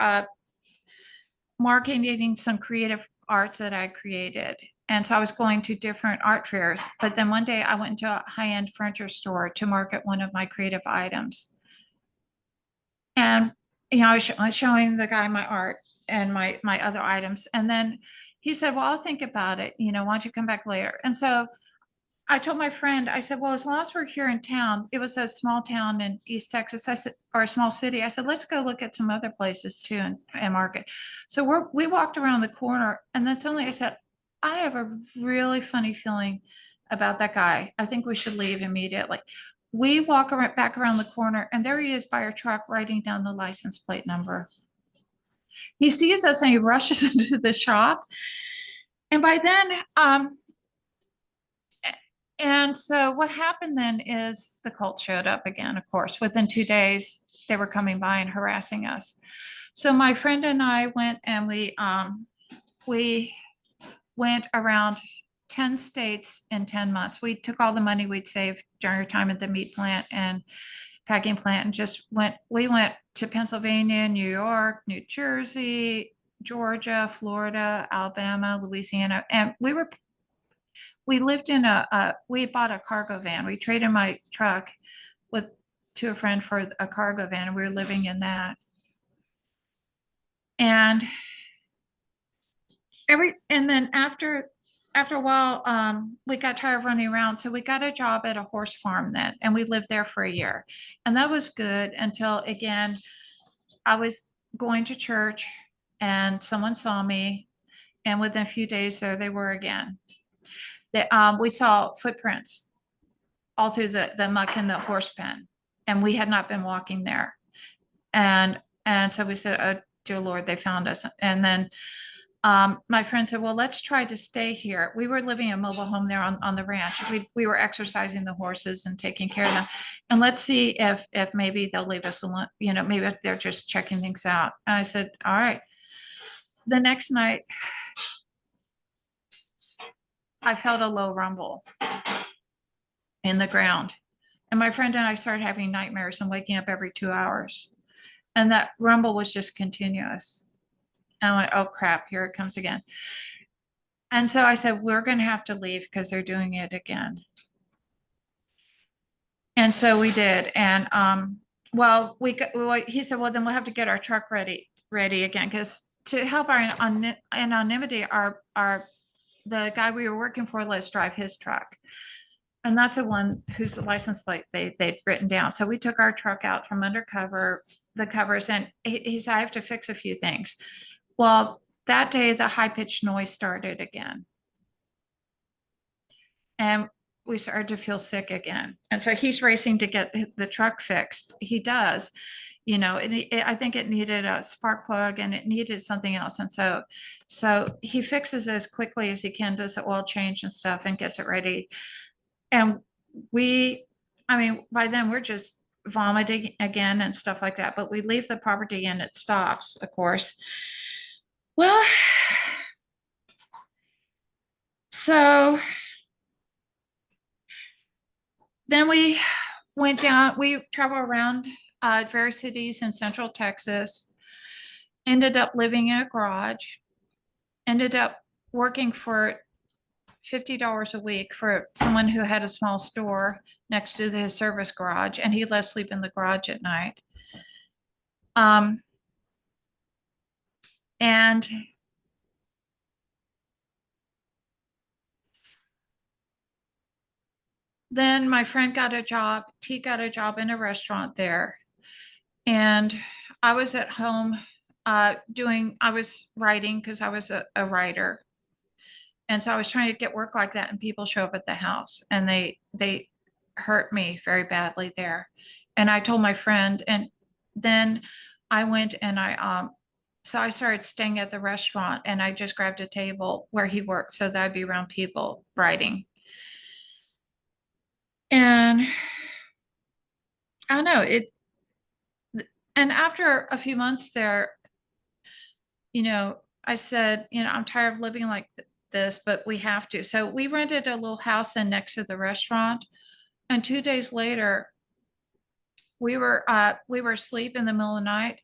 marketing some creative arts that I created. And so I was going to different art fairs. But then one day I went into a high-end furniture store to market one of my creative items. And, I was showing the guy my art and my other items. And then he said, well, I'll think about it. Why don't you come back later? And so I told my friend, I said, well, as long as we're here in town, it was a small town in East Texas, I said, or a small city. I said, let's go look at some other places too and market. So we walked around the corner, and then suddenly I said, I have a really funny feeling about that guy. I think we should leave immediately. We walk back around the corner, and there he is by our truck writing down the license plate number. He sees us and he rushes into the shop. And by then, and so what happened then is the cult showed up again, of course. Within 2 days, they were coming by and harassing us. So my friend and I went, and we went around 10 states in 10 months. We took all the money we'd saved during our time at the meat plant and packing plant and we went to Pennsylvania, New York, New Jersey, Georgia, Florida, Alabama, Louisiana. And we lived in we bought a cargo van. We traded my truck to a friend for a cargo van, and we were living in that. And then after a while, we got tired of running around. So we got a job at a horse farm then, and we lived there for a year. And that was good until, again, I was going to church and someone saw me, and within a few days there they were again. We saw footprints all through the muck in the horse pen, and we had not been walking there. And so we said, oh, dear Lord, they found us. And then my friend said, well, let's try to stay here. We were living in a mobile home there on the ranch. We were exercising the horses and taking care of them. And let's see if maybe they'll leave us alone. Maybe they're just checking things out. And I said, all right. The next night, I felt a low rumble in the ground. And my friend and I started having nightmares and waking up every 2 hours. And that rumble was just continuous. And I went, oh crap, here it comes again. And so I said, we're going to have to leave because they're doing it again. And so we did. And he said, well, then we'll have to get our truck ready again, because to help our anonymity, our the guy we were working for let us drive his truck. And that's the one whose license plate they'd written down. So we took our truck out from undercover, the covers, and he said, I have to fix a few things. Well, that day, the high pitched noise started again. And we started to feel sick again. And so he's racing to get the truck fixed. He does, and I think it needed a spark plug and it needed something else. And so he fixes it as quickly as he can, does the oil change and stuff and gets it ready. And by then we're just vomiting again and stuff like that, but we leave the property and it stops, of course. Well, so then we went down, we traveled around various cities in Central Texas, ended up living in a garage, ended up working for $50 a week for someone who had a small store next to his service garage, and he let us sleep in the garage at night. And then my friend got a job. T got a job in a restaurant there. And I was at home I was writing because I was a writer. And so I was trying to get work like that, and people show up at the house and they hurt me very badly there. And I told my friend, and then I went and so I started staying at the restaurant, and I just grabbed a table where he worked so that I'd be around people writing. And I don't know, and after a few months there, I said, I'm tired of living like this, but we have to. So we rented a little house in next to the restaurant. And 2 days later, we were asleep in the middle of the night.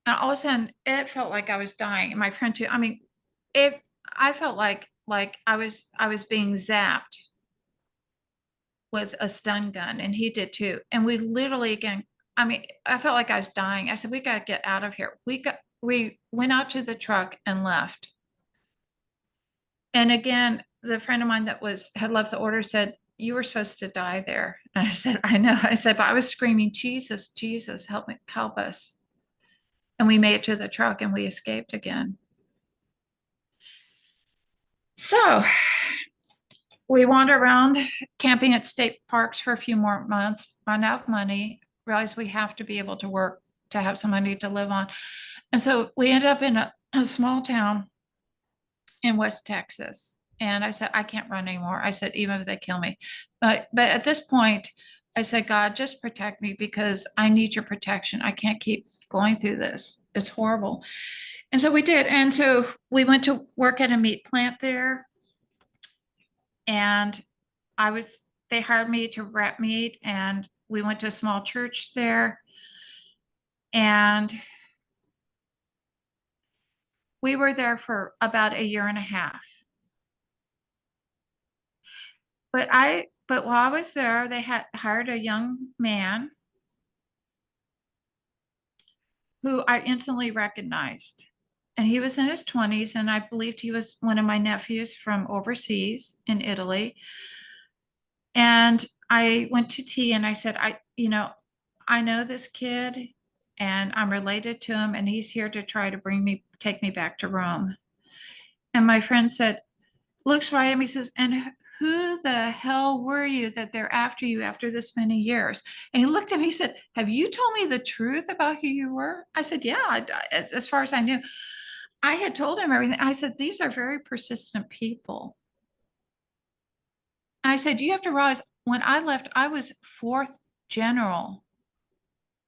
And all of a sudden it felt like I was dying. And my friend too. I felt like I was being zapped with a stun gun, and he did too. And we literally again, I felt like I was dying. I said, we got to get out of here. We went out to the truck and left. And again, the friend of mine that had left the order said, you were supposed to die there. And I said, I know. I said, but I was screaming, Jesus, Jesus, help me, help us. And we made it to the truck and we escaped again. So we wandered around camping at state parks for a few more months, run out of money, realized we have to be able to work to have some money to live on. And so we ended up in a small town in West Texas. And I said, I can't run anymore. I said, even if they kill me. But at this point, I said, God, just protect me because I need your protection. I can't keep going through this. It's horrible. And so we did. And so we went to work at a meat plant there. And they hired me to wrap meat, and we went to a small church there. And we were there for about a year and a half. But while I was there, they had hired a young man who I instantly recognized. And he was in his 20s, and I believed he was one of my nephews from overseas in Italy. And I went to T and I said, I know this kid and I'm related to him, and he's here to try to take me back to Rome. And my friend said, looks right at me, says, and who the hell were you that they're after you after this many years? And he looked at me, he said, have you told me the truth about who you were? I said, yeah, as far as I knew. I had told him everything. I said, these are very persistent people. And I said, you have to realize when I left, I was 4th general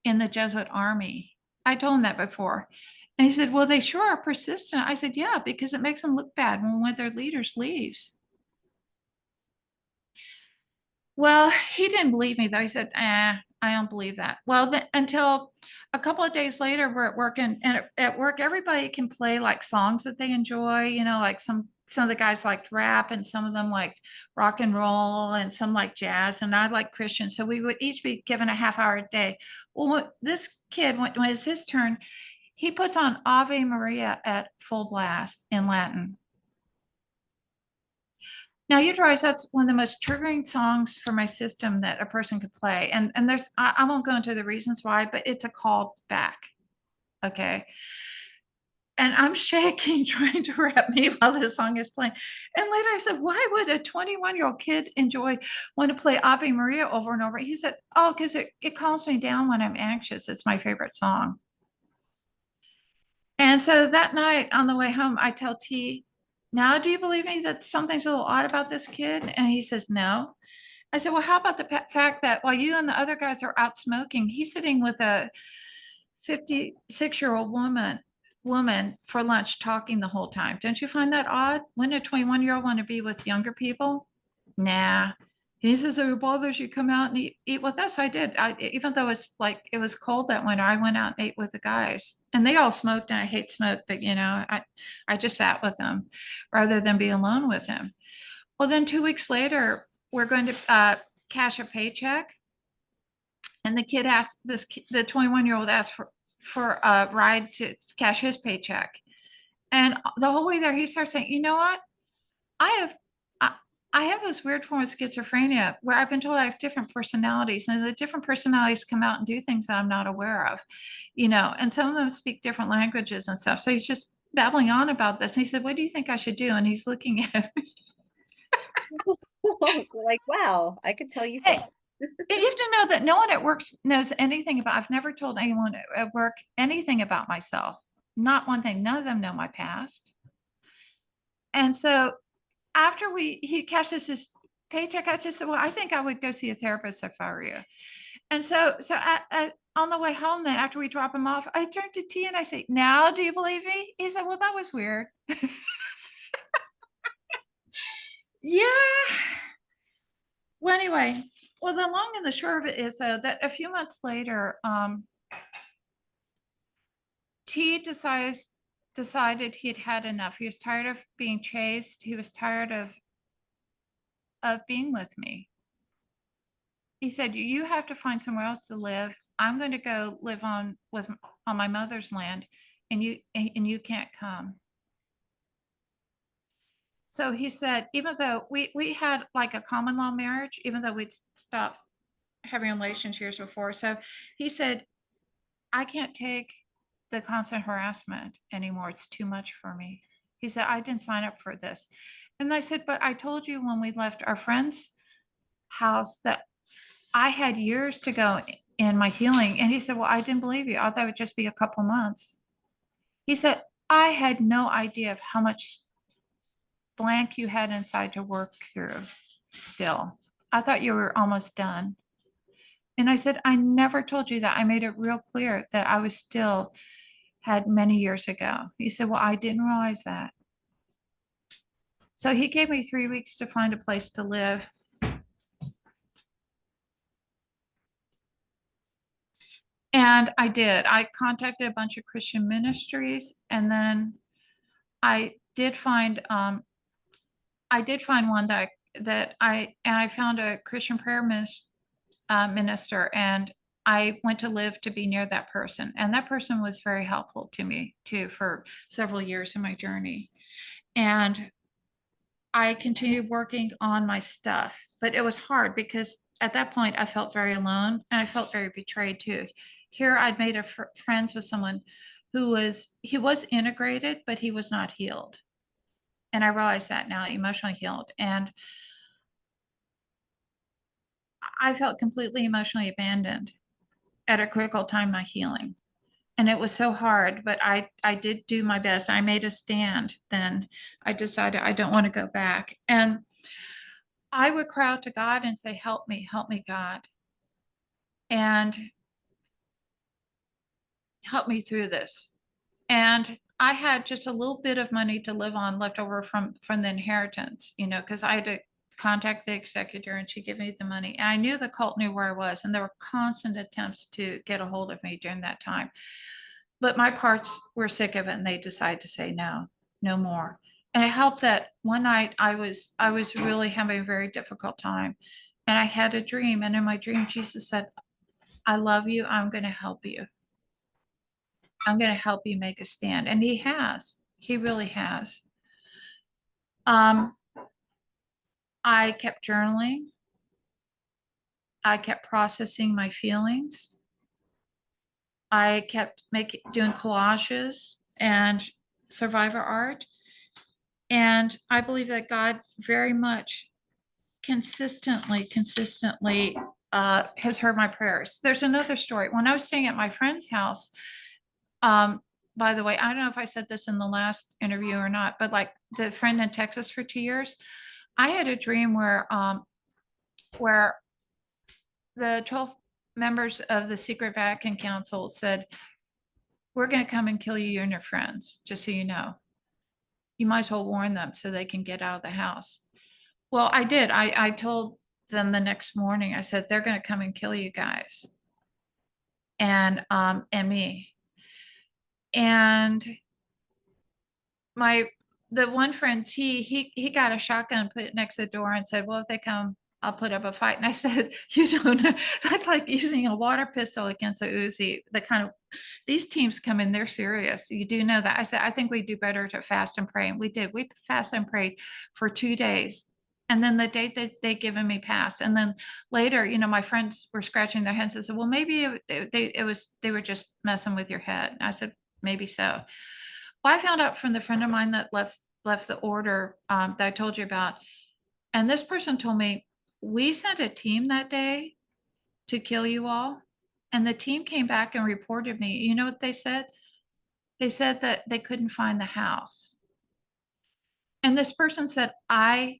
in the Jesuit army. I told him that before. And he said, well, they sure are persistent. I said, yeah, because it makes them look bad when one of their leaders leaves. Well, he didn't believe me though. He said, I don't believe that. Well, until a couple of days later, we're at work, and at work, everybody can play like songs that they enjoy, like some of the guys liked rap, and some of them liked rock and roll, and some like jazz, and I like Christian. So we would each be given a half hour a day. Well, this kid, when it was his turn, he puts on Ave Maria at full blast in Latin. Now you realize that's one of the most triggering songs for my system that a person could play. And there's I won't go into the reasons why, but it's a call back. Okay. And I'm shaking, trying to wrap me while this song is playing. And later I said, why would a 21-year-old kid want to play Ave Maria over and over? He said, oh, because it calms me down when I'm anxious. It's my favorite song. And so that night on the way home, I tell T, now do you believe me that something's a little odd about this kid? And he says, no. I said, well, how about the fact that while you and the other guys are out smoking, he's sitting with a 56-year-old woman for lunch talking the whole time. Don't you find that odd? Wouldn't a 21-year-old want to be with younger people? Nah. He says, if it bothers you, come out and eat with us. I did. Even though it was cold that winter, I went out and ate with the guys. And they all smoked, and I hate smoke, but I just sat with them rather than be alone with him. Well, then 2 weeks later, we're going to cash a paycheck. And the 21-year-old asked for a ride to cash his paycheck. And the whole way there, he starts saying, you know what? I have this weird form of schizophrenia where I've been told I have different personalities, and the different personalities come out and do things that I'm not aware of, and some of them speak different languages and stuff. So he's just babbling on about this. And he said, what do you think I should do? And he's looking at me. Like, wow, I could tell you Hey, things. you have to know that no one at work knows anything about, I've never told anyone at work anything about myself. Not one thing. None of them know my past. And so after he cashes his paycheck, I just said, well, I think I would go see a therapist if I were you. And so on the way home, then after we drop him off, I turned to T and I say, now do you believe me? He said, well, that was weird. Yeah. Well, anyway, well, the long and the short of it is that a few months later, T decided he'd had enough. He was tired of being chased. He was tired of being with me. He said, you have to find somewhere else to live. I'm going to go live on my mother's land, and you can't come. So he said, even though we had like a common law marriage, even though we'd stopped having relations years before. So he said, I can't take the constant harassment anymore. It's too much for me. He said, I didn't sign up for this. And I said, but I told you when we left our friend's house that I had years to go in my healing. And he said, well, I didn't believe you. I thought it would just be a couple months. He said, I had no idea of how much blank you had inside to work through still. I thought you were almost done. And I said, I never told you that. I made it real clear that I was still had many years ago. He said, well, I didn't realize that. So he gave me 3 weeks to find a place to live. And I did. I contacted a bunch of Christian ministries, and then I did find one that I found a Christian prayer minister, and I went to live to be near that person. And that person was very helpful to me too for several years in my journey. And I continued working on my stuff, but it was hard because at that point I felt very alone, and I felt very betrayed too. Here I'd made friends with someone he was integrated, but he was not healed. And I realized that now, emotionally healed. And I felt completely emotionally abandoned at a critical time in my healing. And it was so hard, but I did do my best. I made a stand. Then I decided I don't want to go back. And I would cry out to God and say, help me, God. And help me through this. And I had just a little bit of money to live on left over from the inheritance, because I had to contact the executor and she gave me the money. And I knew the cult knew where I was, and there were constant attempts to get a hold of me during that time. But my parts were sick of it, and they decided to say no, no more. And it helped that one night I was really having a very difficult time, and I had a dream. And in my dream, Jesus said, I love you. I'm going to help you. I'm going to help you make a stand. And he has. He really has. I kept journaling. I kept processing my feelings. I kept doing collages and survivor art. And I believe that God very much consistently has heard my prayers. There's another story. When I was staying at my friend's house, by the way, I don't know if I said this in the last interview or not, but like the friend in Texas for 2 years, I had a dream where the 12 members of the secret Vatican Council said, we're going to come and kill you and your friends, just so you know. You might as well warn them so they can get out of the house. Well, I did. I told them the next morning, I said, they're going to come and kill you guys and me. And the one friend he got a shotgun, put it next to the door and said, well, if they come, I'll put up a fight. And I said, you don't know, that's like using a water pistol against a Uzi. These teams come in, they're serious. You do know that. I said, I think we do better to fast and pray. And we did. We fasted and prayed for 2 days. And then the date that they given me passed. And then later, my friends were scratching their heads and said, well, maybe they were just messing with your head. And I said, maybe so. Well, I found out from the friend of mine that left the order that I told you about. And this person told me, we sent a team that day to kill you all. And the team came back and reported me. You know what they said? They said that they couldn't find the house. And this person said, I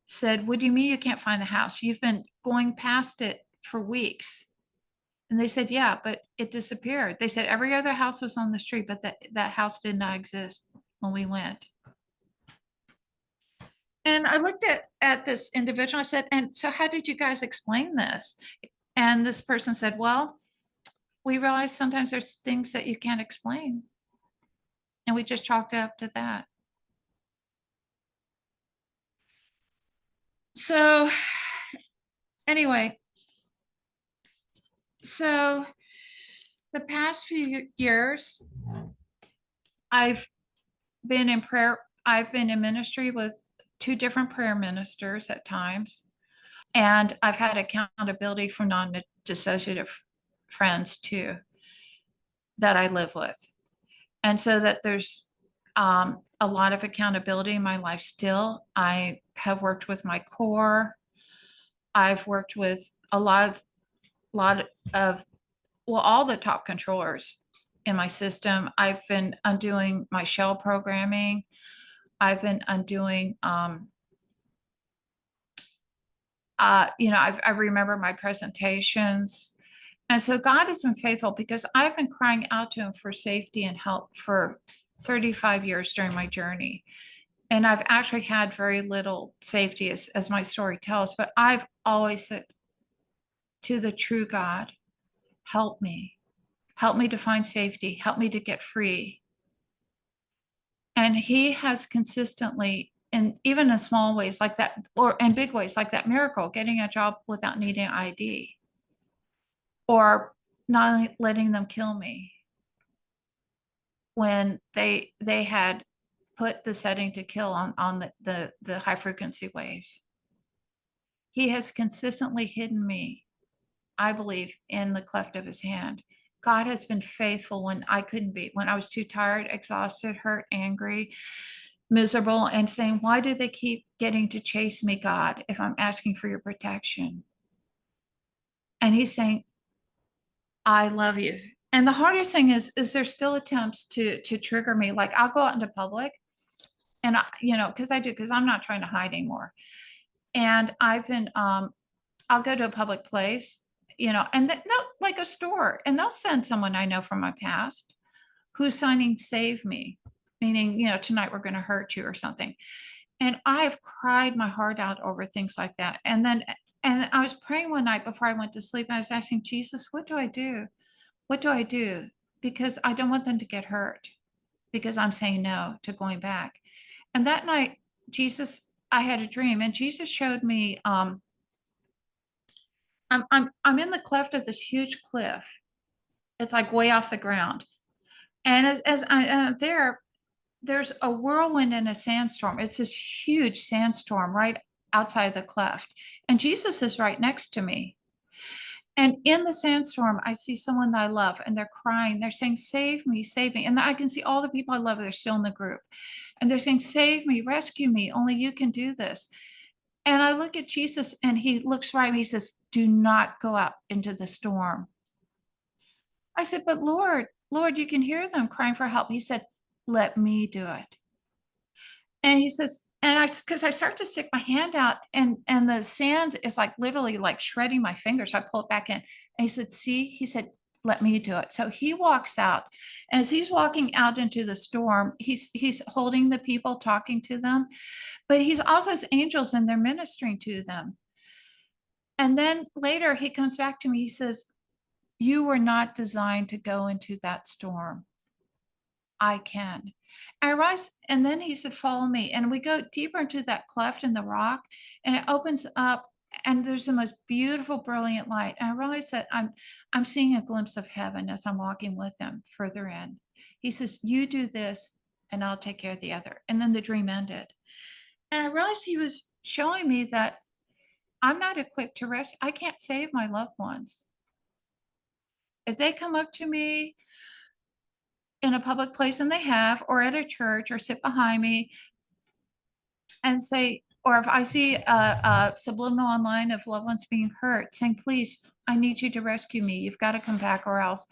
said, what do you mean you can't find the house? You've been going past it for weeks. And they said, yeah, but it disappeared. They said every other house was on the street, but that house did not exist when we went. And I looked at this individual. I said, and so how did you guys explain this? And this person said, well, we realize sometimes there's things that you can't explain. And we just chalked it up to that. So anyway, so the past few years, I've been in prayer. I've been in ministry with 2 different prayer ministers at times. And I've had accountability from non-dissociative friends too, that I live with. And so that there's a lot of accountability in my life still. I have worked with my core. I've worked with a lot of all the top controllers in my system. I've been undoing my shell programming. I've been undoing I remember my presentations. And so God has been faithful because I've been crying out to him for safety and help for 35 years during my journey. And I've actually had very little safety as my story tells, but I've always said to the true God, help me to find safety, help me to get free. And he has consistently, and even in small ways like that, or in big ways like that miracle, getting a job without needing ID, or not letting them kill me when they had put the setting to kill on the high frequency waves. He has consistently hidden me, I believe, in the cleft of his hand. God has been faithful when I couldn't be, when I was too tired, exhausted, hurt, angry, miserable, and saying, why do they keep getting to chase me, God, if I'm asking for your protection? And he's saying, I love you. And the hardest thing is there's still attempts to trigger me. Like I'll go out into public and because I'm not trying to hide anymore. And I've been, I'll go to a public place, and they'll, like a store, and they'll send someone I know from my past who's signing save me, meaning, tonight we're going to hurt you or something. And I've cried my heart out over things like that. And I was praying one night before I went to sleep. And I was asking Jesus, what do I do? What do I do? Because I don't want them to get hurt because I'm saying no to going back. And that night, I had a dream, and Jesus showed me, I'm in the cleft of this huge cliff. It's like way off the ground. And as I there's a whirlwind and a sandstorm. It's this huge sandstorm right outside the cleft. And Jesus is right next to me. And in the sandstorm, I see someone that I love and they're crying. They're saying, save me, save me. And I can see all the people I love, they're still in the group. And they're saying, save me, rescue me. Only you can do this. And I look at Jesus and he looks right at me. He says, do not go out into the storm. I said, but Lord, you can hear them crying for help. He said, let me do it. And he says, and because I start to stick my hand out and the sand is like literally like shredding my fingers. So I pull it back in. And he said, see, he said, let me do it. So he walks out. As he's walking out into the storm, he's holding the people, talking to them, but he's also has angels and they're ministering to them. And then later he comes back to me, he says, you were not designed to go into that storm. I can. I rise, and then he said, follow me. And we go deeper into that cleft in the rock, and it opens up, and there's the most beautiful, brilliant light. And I realize that I'm seeing a glimpse of heaven as I'm walking with him further in. He says, you do this, and I'll take care of the other. And then the dream ended. And I realized he was showing me that I'm not equipped to rescue. I can't save my loved ones. If they come up to me in a public place, and they have, or at a church, or sit behind me and say, or if I see a subliminal online of loved ones being hurt, saying, please, I need you to rescue me. You've got to come back or else.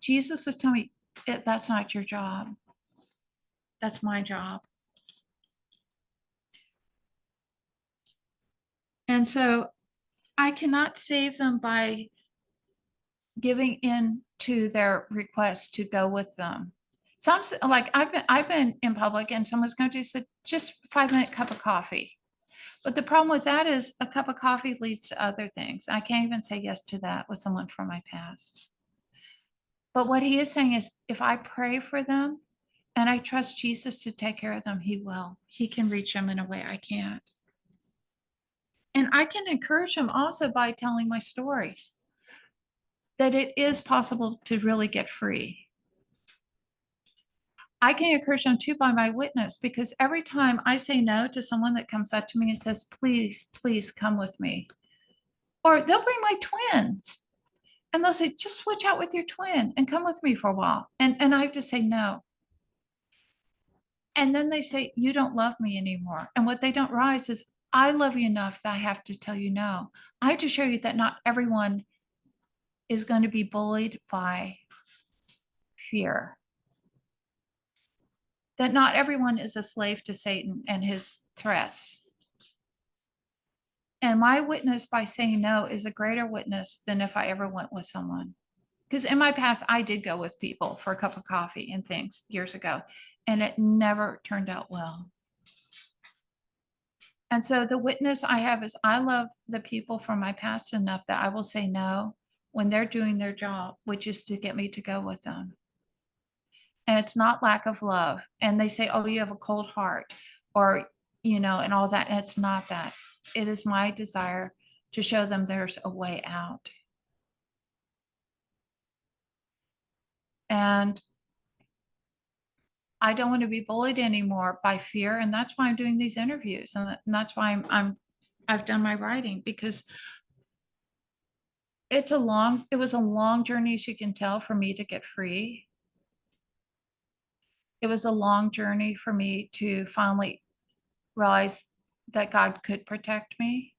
Jesus was telling me, that's not your job. That's my job. And so I cannot save them by giving in to their request to go with them. Some like I've been in public and someone's going to say just 5-minute cup of coffee. But the problem with that is a cup of coffee leads to other things. I can't even say yes to that with someone from my past. But what he is saying is if I pray for them and I trust Jesus to take care of them, he will. He can reach them in a way I can't. And I can encourage them also by telling my story that it is possible to really get free. I can encourage them too by my witness, because every time I say no to someone that comes up to me and says, please, please come with me, or they'll bring my twins and they'll say, just switch out with your twin and come with me for a while. And I have to say no. And then they say, you don't love me anymore. And what they don't realize is I love you enough that I have to tell you no. I have to show you that not everyone is going to be bullied by fear, that not everyone is a slave to Satan and his threats. And my witness by saying no is a greater witness than if I ever went with someone. Because in my past, I did go with people for a cup of coffee and things years ago, and it never turned out well. And so the witness I have is I love the people from my past enough that I will say no when they're doing their job, which is to get me to go with them. And it's not lack of love. And they say, oh, you have a cold heart, or, and all that. And it's not that. It is my desire to show them there's a way out. And I don't want to be bullied anymore by fear. And that's why I'm doing these interviews. And that's why I've done my writing, because it was a long journey, as you can tell, for me to get free. It was a long journey for me to finally realize that God could protect me.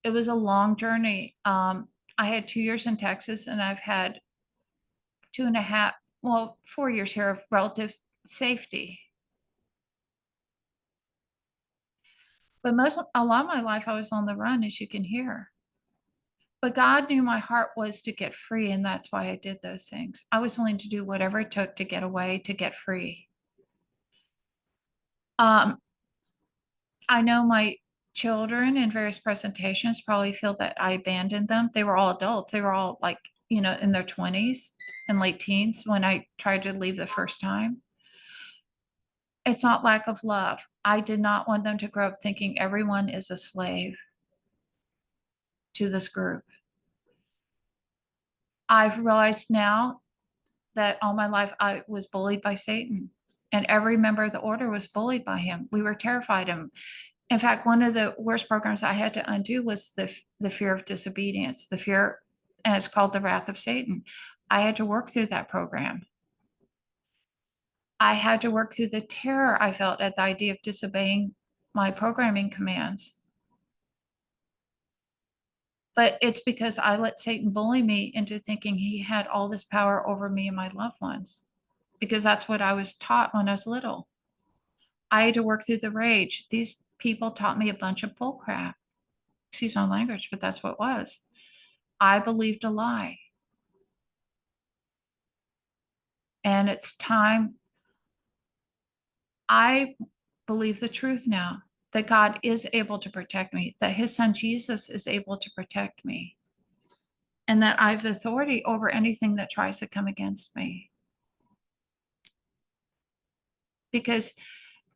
It was a long journey. I had 2 years in Texas, and I've had 4 years here of relative safety. But a lot of my life, I was on the run, as you can hear. But God knew my heart was to get free, and that's why I did those things. I was willing to do whatever it took to get away, to get free. I know my children in various presentations probably feel that I abandoned them. They were all adults. They were all like, in their 20s and late teens when I tried to leave the first time. It's not lack of love. I did not want them to grow up thinking everyone is a slave to this group. I've realized now that all my life I was bullied by Satan, and every member of the order was bullied by him. We were terrified of him. In fact, one of the worst programs I had to undo was the fear of disobedience, the fear, and it's called the wrath of Satan. I had to work through that program. I had to work through the terror I felt at the idea of disobeying my programming commands. But it's because I let Satan bully me into thinking he had all this power over me and my loved ones, because that's what I was taught when I was little. I had to work through the rage. These people taught me a bunch of bull crap. Excuse my language, but that's what it was. I believed a lie. And it's time. I believe the truth now, that God is able to protect me, that his son Jesus is able to protect me, and that I have the authority over anything that tries to come against me. Because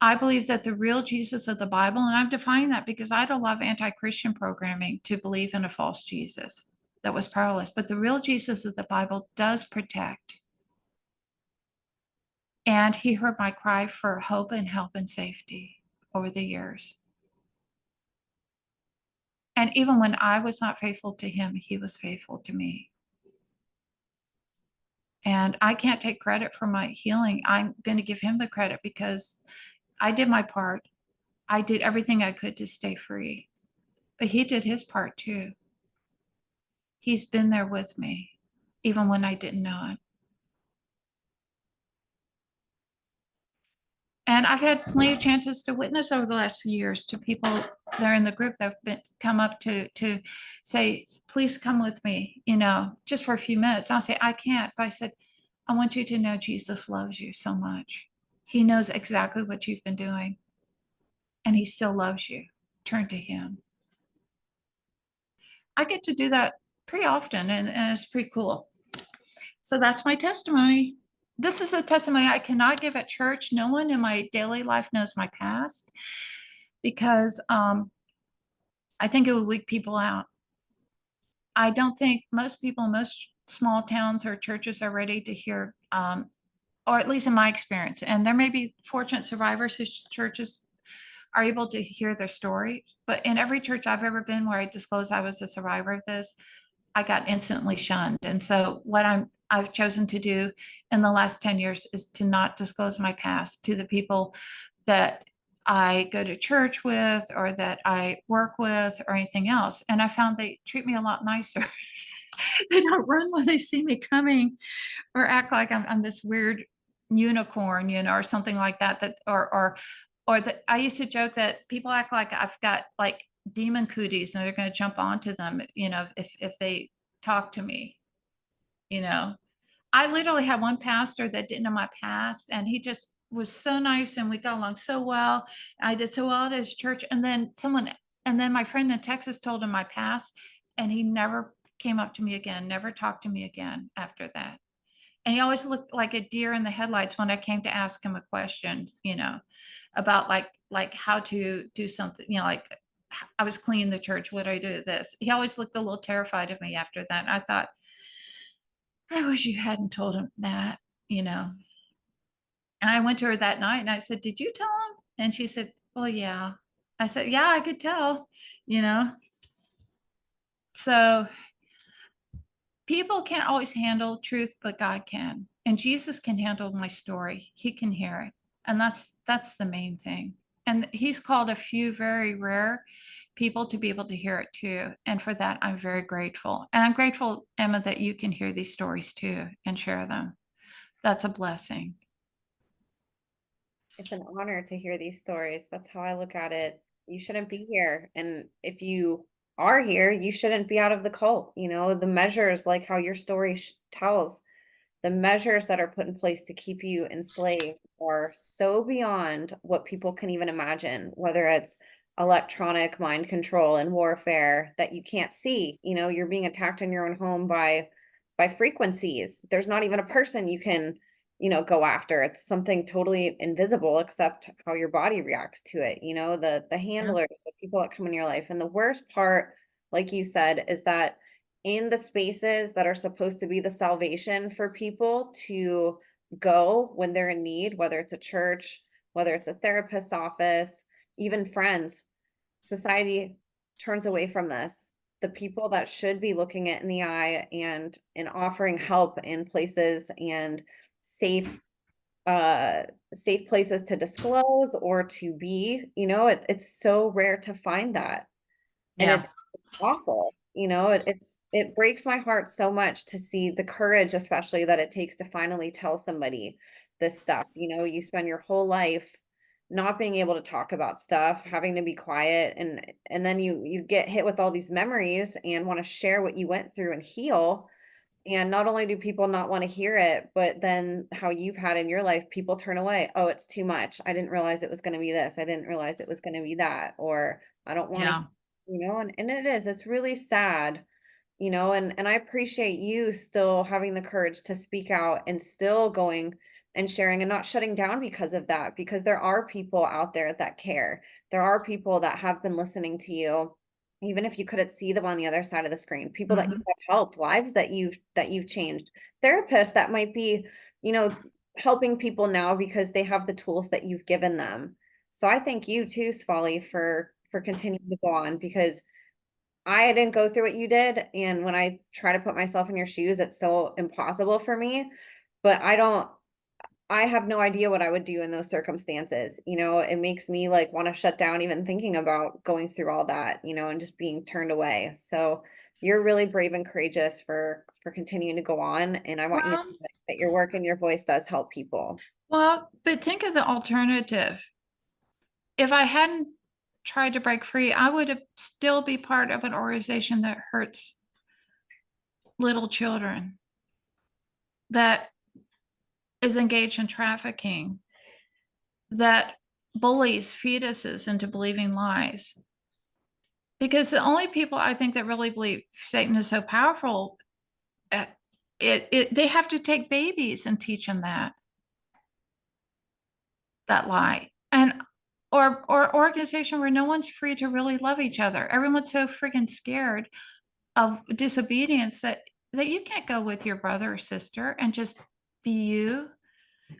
I believe that the real Jesus of the Bible, and I'm defining that because I had a lot of anti-Christian programming to believe in a false Jesus that was powerless, but the real Jesus of the Bible does protect. And he heard my cry for hope and help and safety over the years. And even when I was not faithful to him, he was faithful to me. And I can't take credit for my healing. I'm going to give him the credit because I did my part. I did everything I could to stay free. But he did his part too. He's been there with me, even when I didn't know it. And I've had plenty of chances to witness over the last few years to people that are in the group that have come up to say, please come with me, just for a few minutes. I'll say, I can't. But I said, I want you to know Jesus loves you so much. He knows exactly what you've been doing, and he still loves you. Turn to him. I get to do that pretty often, and it's pretty cool. So that's my testimony. This is a testimony I cannot give at church. No one in my daily life knows my past, because I think it would weak people out. I don't think most people in most small towns or churches are ready to hear, or at least in my experience, and there may be fortunate survivors whose churches are able to hear their story. But in every church I've ever been where I disclosed I was a survivor of this, I got instantly shunned. And so what I've chosen to do in the last 10 years is to not disclose my past to the people that I go to church with or that I work with or anything else. And I found they treat me a lot nicer. They don't run when they see me coming or act like I'm this weird unicorn, or something like that, or that I used to joke that people act like I've got like demon cooties and they're going to jump onto them, if they talk to me. I literally had one pastor that didn't know my past, and he just was so nice and we got along so well. I did so well at his church. And then my friend in Texas told him my past, and he never came up to me again, never talked to me again after that. And he always looked like a deer in the headlights when I came to ask him a question, about like how to do something, like I was cleaning the church. What do I do with this? He always looked a little terrified of me after that. And I thought, I wish you hadn't told him that, And I went to her that night and I said, did you tell him? And she said, well, yeah. I said, yeah, I could tell, So people can't always handle truth, but God can. And Jesus can handle my story. He can hear it. And that's the main thing. And he's called a few very rare people to be able to hear it too. And for that, I'm very grateful. And I'm grateful, Emma, that you can hear these stories too and share them. That's a blessing. It's an honor to hear these stories. That's how I look at it. You shouldn't be here. And if you are here, you shouldn't be out of the cult. The measures, like how your story tells, the measures that are put in place to keep you enslaved are so beyond what people can even imagine, whether it's electronic mind control and warfare that you can't see. You're being attacked in your own home by frequencies. There's not even a person you can go after. It's something totally invisible except how your body reacts to it. The handlers, the people that come in your life. And the worst part, like you said, is that in the spaces that are supposed to be the salvation for people to go when they're in need, whether it's a church, whether it's a therapist's office, even friends. Society turns away from this. The people that should be looking it in the eye and offering help in places and safe safe places to disclose or to be, it's so rare to find that. And Yeah. it's awful. It breaks my heart so much to see the courage, especially that it takes to finally tell somebody this stuff. You spend your whole life not being able to talk about stuff, having to be quiet, and then you get hit with all these memories and want to share what you went through and heal. And not only do people not want to hear it, but then how you've had in your life, people turn away. Oh, it's too much. I didn't realize it was going to be this. I didn't realize it was going to be that. Or I don't want to, Yeah. and it is, it's really sad, and I appreciate you still having the courage to speak out and still going and sharing and not shutting down because of that, because there are people out there that care. There are people that have been listening to you, even if you couldn't see them on the other side of the screen, people that you Mhm. have helped, lives that you've changed, therapists that might be, you know, helping people now because they have the tools that you've given them. So I thank you too, Svali, for continuing to go on because I didn't go through what you did, and when I try to put myself in your shoes, it's so impossible for me, but I have no idea what I would do in those circumstances, it makes me, like, wanna shut down even thinking about going through all that, and just being turned away, so you're really brave and courageous for continuing to go on, and I want you to Well, know that your work and your voice does help people. but think of the alternative. If I hadn't tried to break free, I would have still be part of an organization that hurts little children, that is engaged in trafficking, that bullies fetuses into believing lies. Because the only people I think that really believe Satan is so powerful, uh, they have to take babies and teach them that lie. And or organization where no one's free to really love each other. Everyone's so freaking scared of disobedience that you can't go with your brother or sister and just be you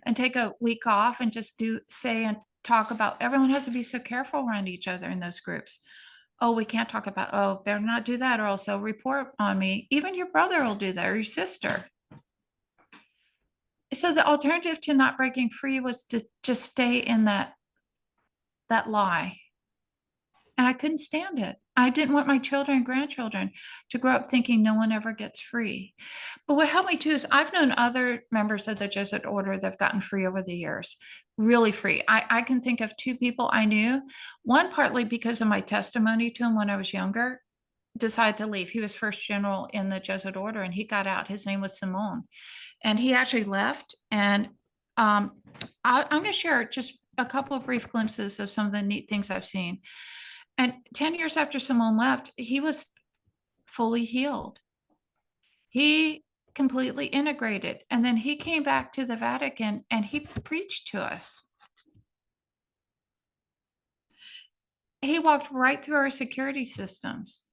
and take a week off and just do say and talk about. Everyone has to be so careful around each other in those groups. Oh, we can't talk about, oh, better not do that or else they'll report on me. Even your brother will do that or your sister. So the alternative to not breaking free was to just stay in that lie. And I couldn't stand it. I didn't want my children and grandchildren to grow up thinking no one ever gets free. But what helped me too is I've known other members of the Jesuit order that have gotten free over the years, really free. I can think of two people I knew, one partly because of my testimony to him when I was younger, decided to leave. He was first general in the Jesuit order and he got out. His name was Simone. And he actually left. And I'm going to share just a couple of brief glimpses of some of the neat things I've seen. And 10 years after Simone left, he was fully healed. He completely integrated. And then he came back to the Vatican and he preached to us. He walked right through our security systems.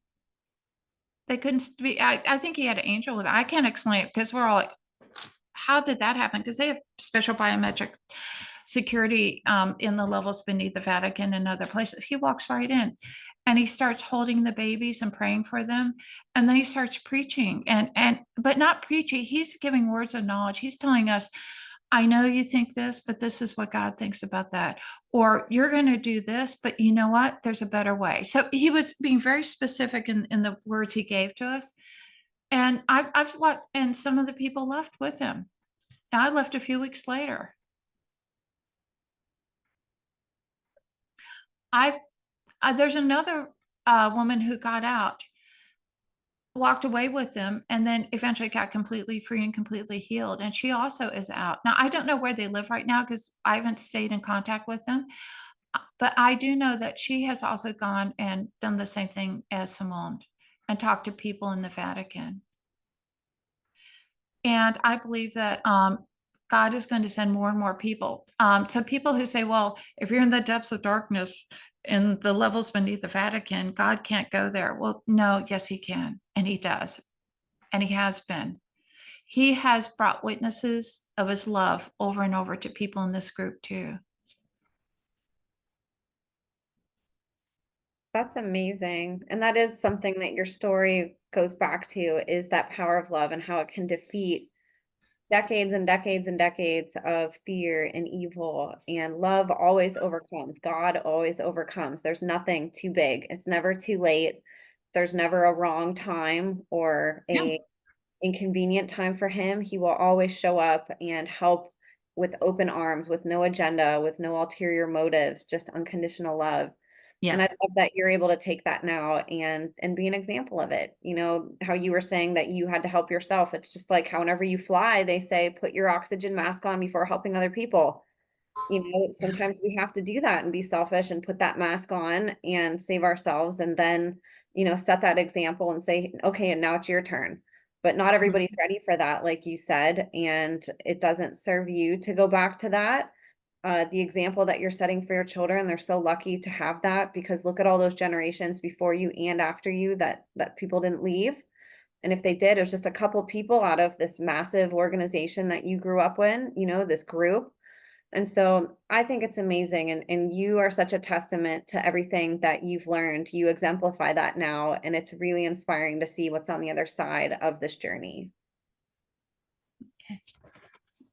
They couldn't be, I think he had an angel with it. I can't explain it because we're all like, how did that happen? Because they have special biometric security in the levels beneath the Vatican and other places. He walks right in and he starts holding the babies and praying for them. And then he starts preaching but not preaching. He's giving words of knowledge. He's telling us, I know you think this, but this is what God thinks about that. Or you're going to do this, but you know what? There's a better way. So he was being very specific in the words he gave to us. And I've what, and some of the people left with him. I left a few weeks later. I there's another woman who got out, walked away with them, and then eventually got completely free and completely healed. And she also is out now. I don't know where they live right now because I haven't stayed in contact with them. But I do know that she has also gone and done the same thing as Simone and talked to people in the Vatican. And I believe that God is going to send more and more people. So people who say, well, if you're in the depths of darkness in the levels beneath the Vatican, God can't go there. Well, no, yes, he can. And he does. and he has been. He has brought witnesses of his love over and over to people in this group too. That's amazing. And that is something that your story goes back to, is that power of love and how it can defeat decades and decades and decades of fear and evil. And love always overcomes. God always overcomes. There's nothing too big. It's never too late. There's never a wrong time or Yeah. a inconvenient time for him. He will always show up and help with open arms, with no agenda, with no ulterior motives, just unconditional love. Yeah. And I love that you're able to take that now and be an example of it. You know, how you were saying that you had to help yourself. It's just like how whenever you fly, they say, put your oxygen mask on before helping other people. You know, Yeah. sometimes we have to do that and be selfish and put that mask on and save ourselves and then, you know, set that example and say, okay, and now it's your turn. But not everybody's ready for that, like you said, and it doesn't serve you to go back to that. The example that you're setting for your children, they're so lucky to have that, because look at all those generations before you and after you that people didn't leave. And if they did, it was just a couple people out of this massive organization that you grew up in, you know, this group. And so I think it's amazing. And you are such a testament to everything that you've learned. You exemplify that now. And it's really inspiring to see what's on the other side of this journey. Okay.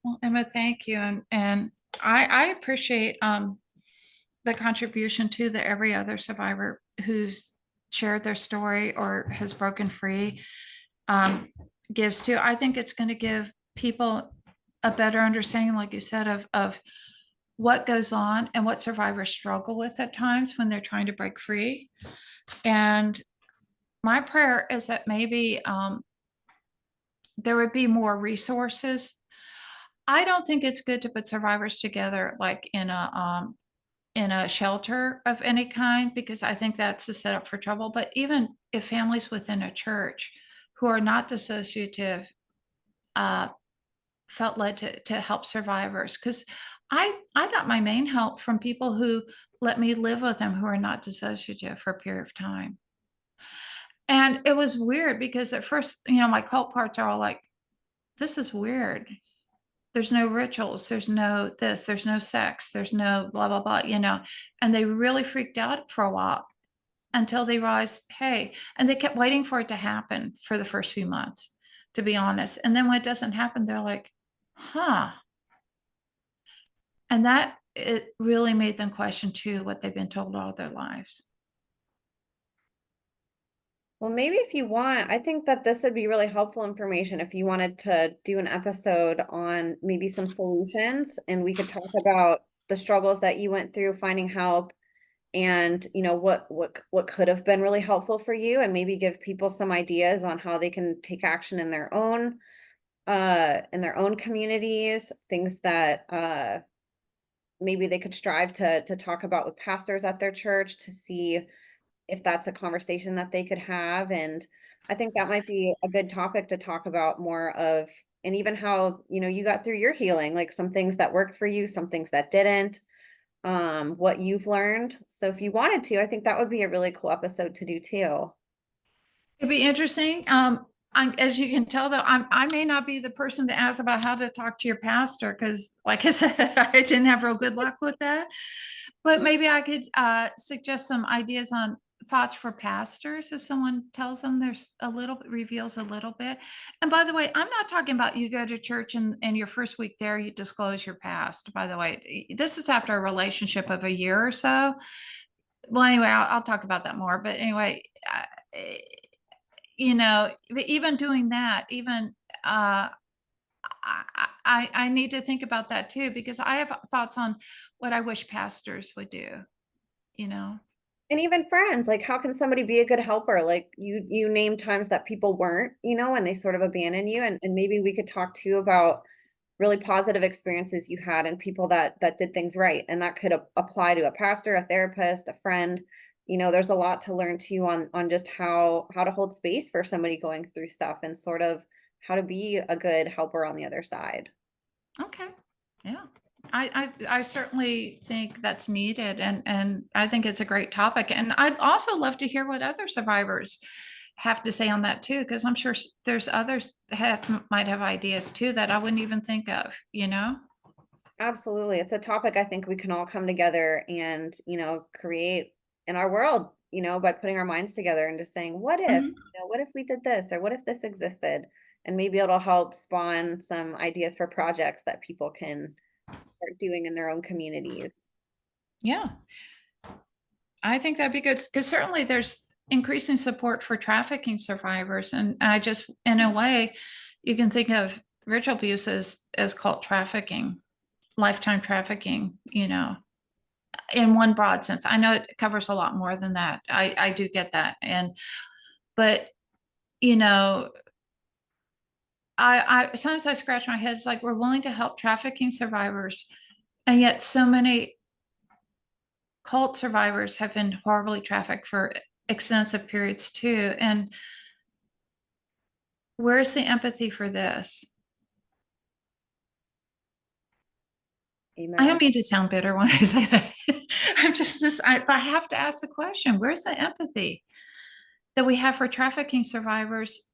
Well, Emma, thank you. And I appreciate the contribution to the every other survivor who's shared their story or has broken free um, gives to. I think it's going to give people a better understanding, like you said, of what goes on and what survivors struggle with at times when they're trying to break free. And my prayer is that maybe there would be more resources. I don't think it's good to put survivors together like in a shelter of any kind, because I think that's a setup for trouble. But even if families within a church who are not dissociative uh, felt led to help survivors, because I got my main help from people who let me live with them who are not dissociative for a period of time. And it was weird because at first, my cult parts are all like, this is weird. There's no rituals, there's no this, there's no sex, there's no blah, blah, blah, and they really freaked out for a while until they realized, hey, and they kept waiting for it to happen for the first few months, to be honest. And then when it doesn't happen, they're like, huh. And that it really made them question too what they've been told all their lives. Well, maybe if you want, I think that this would be really helpful information if you wanted to do an episode on maybe some solutions, and we could talk about the struggles that you went through finding help, and you know what could have been really helpful for you, and maybe give people some ideas on how they can take action in their own communities, things that maybe they could strive to talk about with pastors at their church to see if that's a conversation that they could have. And I think that might be a good topic to talk about more of, and even how, you know, you got through your healing, like some things that worked for you, some things that didn't, what you've learned. So if you wanted to, I think that would be a really cool episode to do too. It'd be interesting. As you can tell, though, I may not be the person to ask about how to talk to your pastor because, like I said, I didn't have real good luck with that. But maybe I could suggest some ideas on thoughts for pastors if someone tells them there's a little bit, reveals a little bit. And by the way, I'm not talking about you go to church and your first week there, you disclose your past. By the way, this is after a relationship of a year or so. Well, anyway, I'll talk about that more. But anyway, even doing that, even I need to think about that too, because I have thoughts on what I wish pastors would do, you know. And even friends, like how can somebody be a good helper? Like you name times that people weren't, you know, and they sort of abandon you. And maybe we could talk too about really positive experiences you had and people that did things right. And that could apply to a pastor, a therapist, a friend. You know, there's a lot to learn too on just how to hold space for somebody going through stuff and sort of how to be a good helper on the other side. Okay. Yeah. I certainly think that's needed, and I think it's a great topic. And I'd also love to hear what other survivors have to say on that too, because I'm sure there's others that might have ideas too that I wouldn't even think of, you know? Absolutely. It's a topic I think we can all come together and, create in our world, by putting our minds together and just saying, what if, Mhm. what if we did this or what if this existed? And maybe it'll help spawn some ideas for projects that people can start doing in their own communities. Yeah, I think that'd be good because certainly there's increasing support for trafficking survivors. And I just, in a way, you can think of ritual abuse as cult trafficking, lifetime trafficking, in one broad sense. I know it covers a lot more than that. I do get that. But, you know, I sometimes I scratch my head. It's like we're willing to help trafficking survivors, and yet so many cult survivors have been horribly trafficked for extensive periods too. And where's the empathy for this? I Amen. don't mean to sound bitter when I say that. I'm just this. I have to ask the question: where's the empathy that we have for trafficking survivors?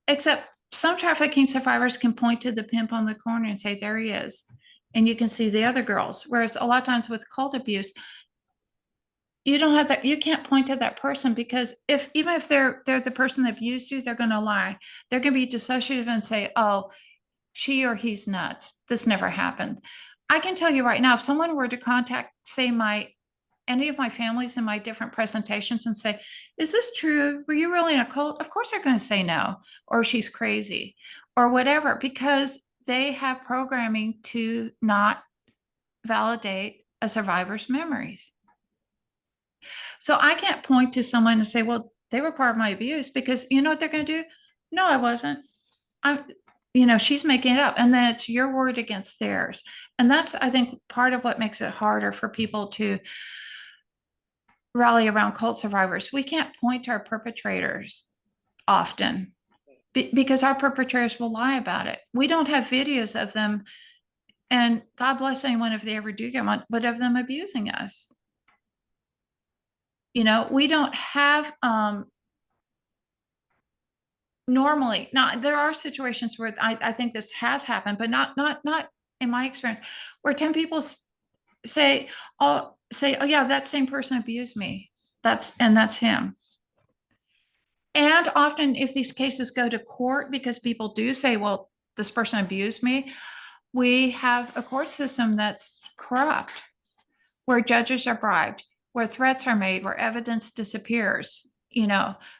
Except some trafficking survivors can point to the pimp on the corner and say, "There he is," and you can see the other girls. Whereas a lot of times with cult abuse, you don't have that. You can't point to that person because if even if they're the person that abused you, they're going to lie. They're going to be dissociative and say, "Oh, she or he's nuts. This never happened." I can tell you right now, if someone were to contact, say, my any of my families in my different presentations and say, "Is this true? Were you really in a cult?" Of course they're going to say no, or she's crazy, or whatever, because they have programming to not validate a survivor's memories. So I can't point to someone and say, "Well, they were part of my abuse," because you know what they're going to do? No, I wasn't. I'm, she's making it up. And then it's your word against theirs. And that's, I think, part of what makes it harder for people to rally around cult survivors. We can't point to our perpetrators often because our perpetrators will lie about it. We don't have videos of them. And God bless anyone if they ever do get one, but of them abusing us. We don't have normally. Now there are situations where I think this has happened, but not in my experience, where 10 people say, "Oh yeah, that same person abused me. That's him." And often if these cases go to court, because people do say, "Well, this person abused me," we have a court system that's corrupt, where judges are bribed, where threats are made, where evidence disappears.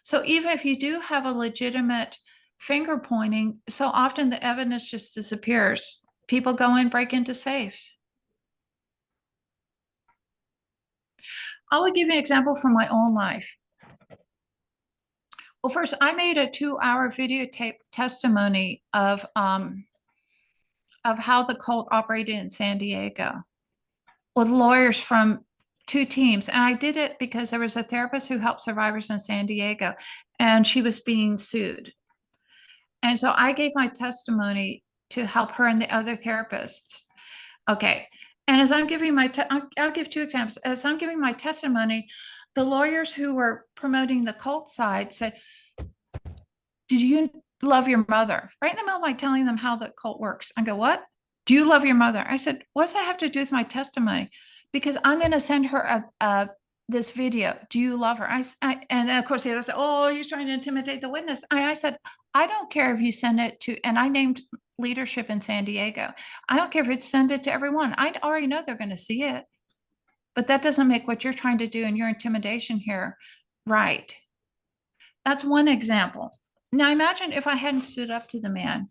So even if you do have a legitimate finger pointing, so often the evidence just disappears. People go in, break into safes. I will give you an example from my own life. Well, first, I made a 2-hour videotape testimony of how the cult operated in San Diego with lawyers from 2 teams. And I did it because there was a therapist who helped survivors in San Diego, and she was being sued. And so I gave my testimony to help her and the other therapists. Okay. And as I'm giving I'll give 2 examples. As I'm giving my testimony, the lawyers who were promoting the cult side said, "Did you love your mother?" Right in the middle of my telling them how the cult works. I go, "What? Do you love your mother?" I said, "What's that have to do with my testimony?" Because I'm going to send her this video. Do you love her? And of course the other said, "Oh, he's trying to intimidate the witness." I said, "I don't care if you send it to," and I named leadership in San Diego. "I don't care if it's send it to everyone. I already know they're going to see it. But that doesn't make what you're trying to do in your intimidation here right." That's one example. Now imagine if I hadn't stood up to the man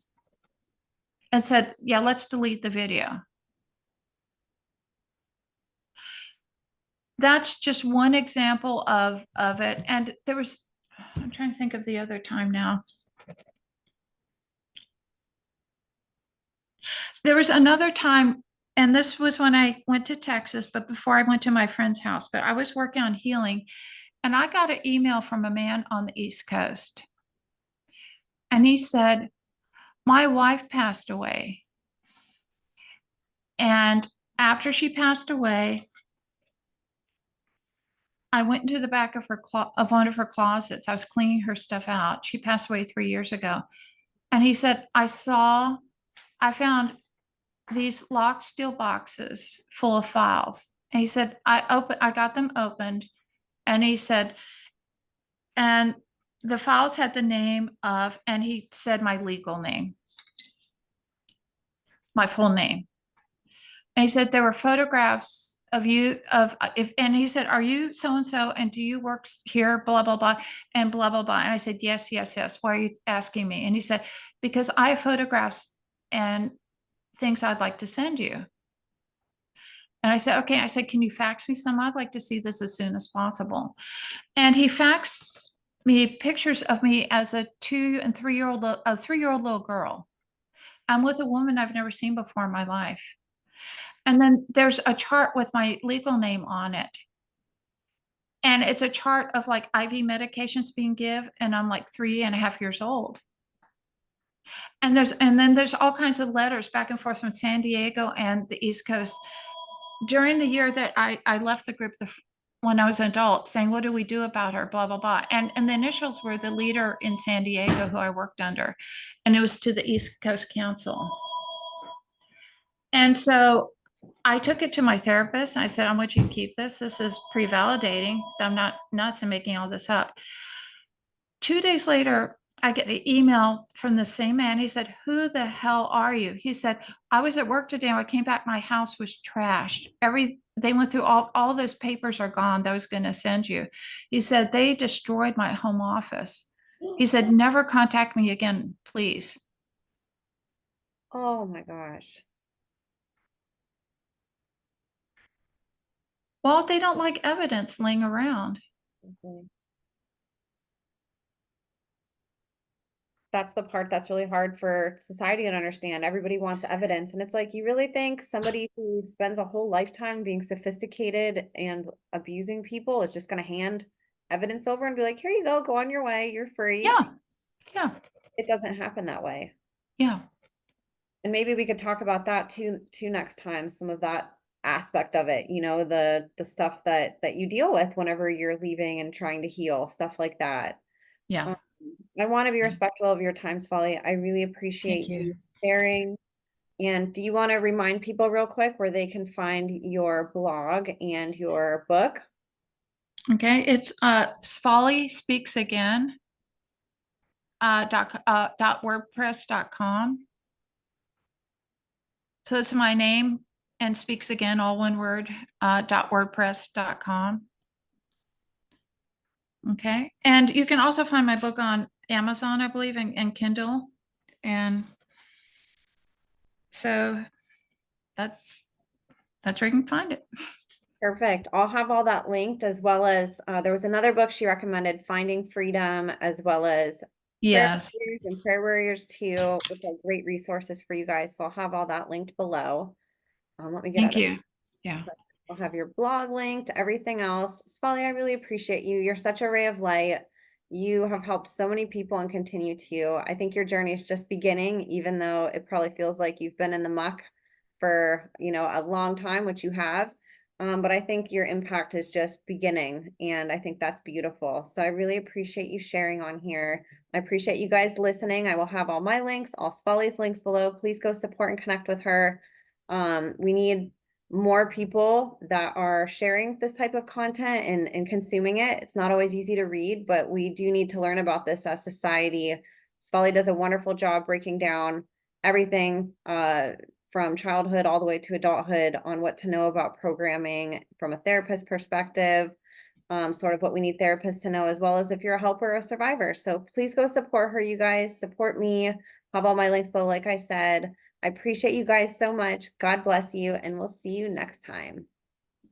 and said, "Yeah, let's delete the video." That's just one example of it. And I'm trying to think of the other time now. There was another time, and this was when I went to Texas, but before I went to my friend's house, but I was working on healing, and I got an email from a man on the East Coast. And he said, "My wife passed away. And after she passed away, I went into the back of of one of her closets. I was cleaning her stuff out. She passed away 3 years ago. And he said, I found these locked steel boxes full of files. And he said, I got them opened. And he said, and the files had the name of, and he said my legal name, my full name. And he said there were photographs of you of if, and he said, are you so and so, and do you work here, blah blah blah, and blah blah blah. And I said, yes, yes, yes. Why are you asking me? And he said, because I have photographs and things I'd like to send you. And I said, okay. I said, can you fax me some? I'd like to see this as soon as possible. And he faxed me pictures of me as a 2 and 3 year old, a 3 year old little girl. I'm with a woman I've never seen before in my life. And then there's a chart with my legal name on it. And it's a chart of like IV medications being given, and I'm like 3.5 years old. And then there's all kinds of letters back and forth from San Diego and the East Coast during the year that I left the group when I was an adult, saying, what do we do about her? Blah, blah, blah. And the initials were the leader in San Diego who I worked under. And it was to the East Coast Council. And so I took it to my therapist and I said, I want you to keep this. This is pre-validating. I'm not nuts and making all this up. 2 days later, I get an email from the same man. He said, who the hell are you? He said, I was at work today. When I came back, my house was trashed. They went through all those papers are gone that I was going to send you. He said, they destroyed my home office. He said, never contact me again, please. Oh my gosh. Well, they don't like evidence laying around. Okay. That's the part that's really hard for society to understand. Everybody wants evidence. And it's like, you really think somebody who spends a whole lifetime being sophisticated and abusing people is just going to hand evidence over and be like, here you go on your way, you're free. Yeah. Yeah. It doesn't happen that way. Yeah. And maybe we could talk about that too next time, some of that aspect of it, the stuff that you deal with whenever you're leaving and trying to heal, stuff like that. Yeah. Um, I want to be respectful of your time, Svali. I really appreciate Thank you. you sharing. And do you want to remind people real quick where they can find your blog and your book? Okay. It's Svali Speaks Again .wordpress.com. So it's my name and Speaks Again, all one word, .wordpress.com. Okay. And you can also find my book on Amazon, I believe, and Kindle. And so that's where you can find it. Perfect. I'll have all that linked, as well as there was another book she recommended, Finding Freedom, as well as Prayer Yes. Warriors and Prayer Warriors 2, which are great resources for you guys. So I'll have all that linked below. Let me get Thank out of you. Yeah. I'll have your blog linked, everything else. Svali, I really appreciate you. You're such a ray of light. You have helped so many people and continue to. I think your journey is just beginning, even though it probably feels like you've been in the muck for, a long time, which you have. But I think your impact is just beginning, and I think that's beautiful. So I really appreciate you sharing on here. I appreciate you guys listening. I will have all my links, all Svali's links below. Please go support and connect with her. We need more people that are sharing this type of content and consuming it. It's not always easy to read, but we do need to learn about this as society. Svali does a wonderful job breaking down everything from childhood all the way to adulthood on what to know about programming from a therapist perspective, sort of what we need therapists to know, as well as if you're a helper or a survivor. So please go support her, you guys. Support me. Have all my links below, like I said. I appreciate you guys so much. God bless you, and we'll see you next time.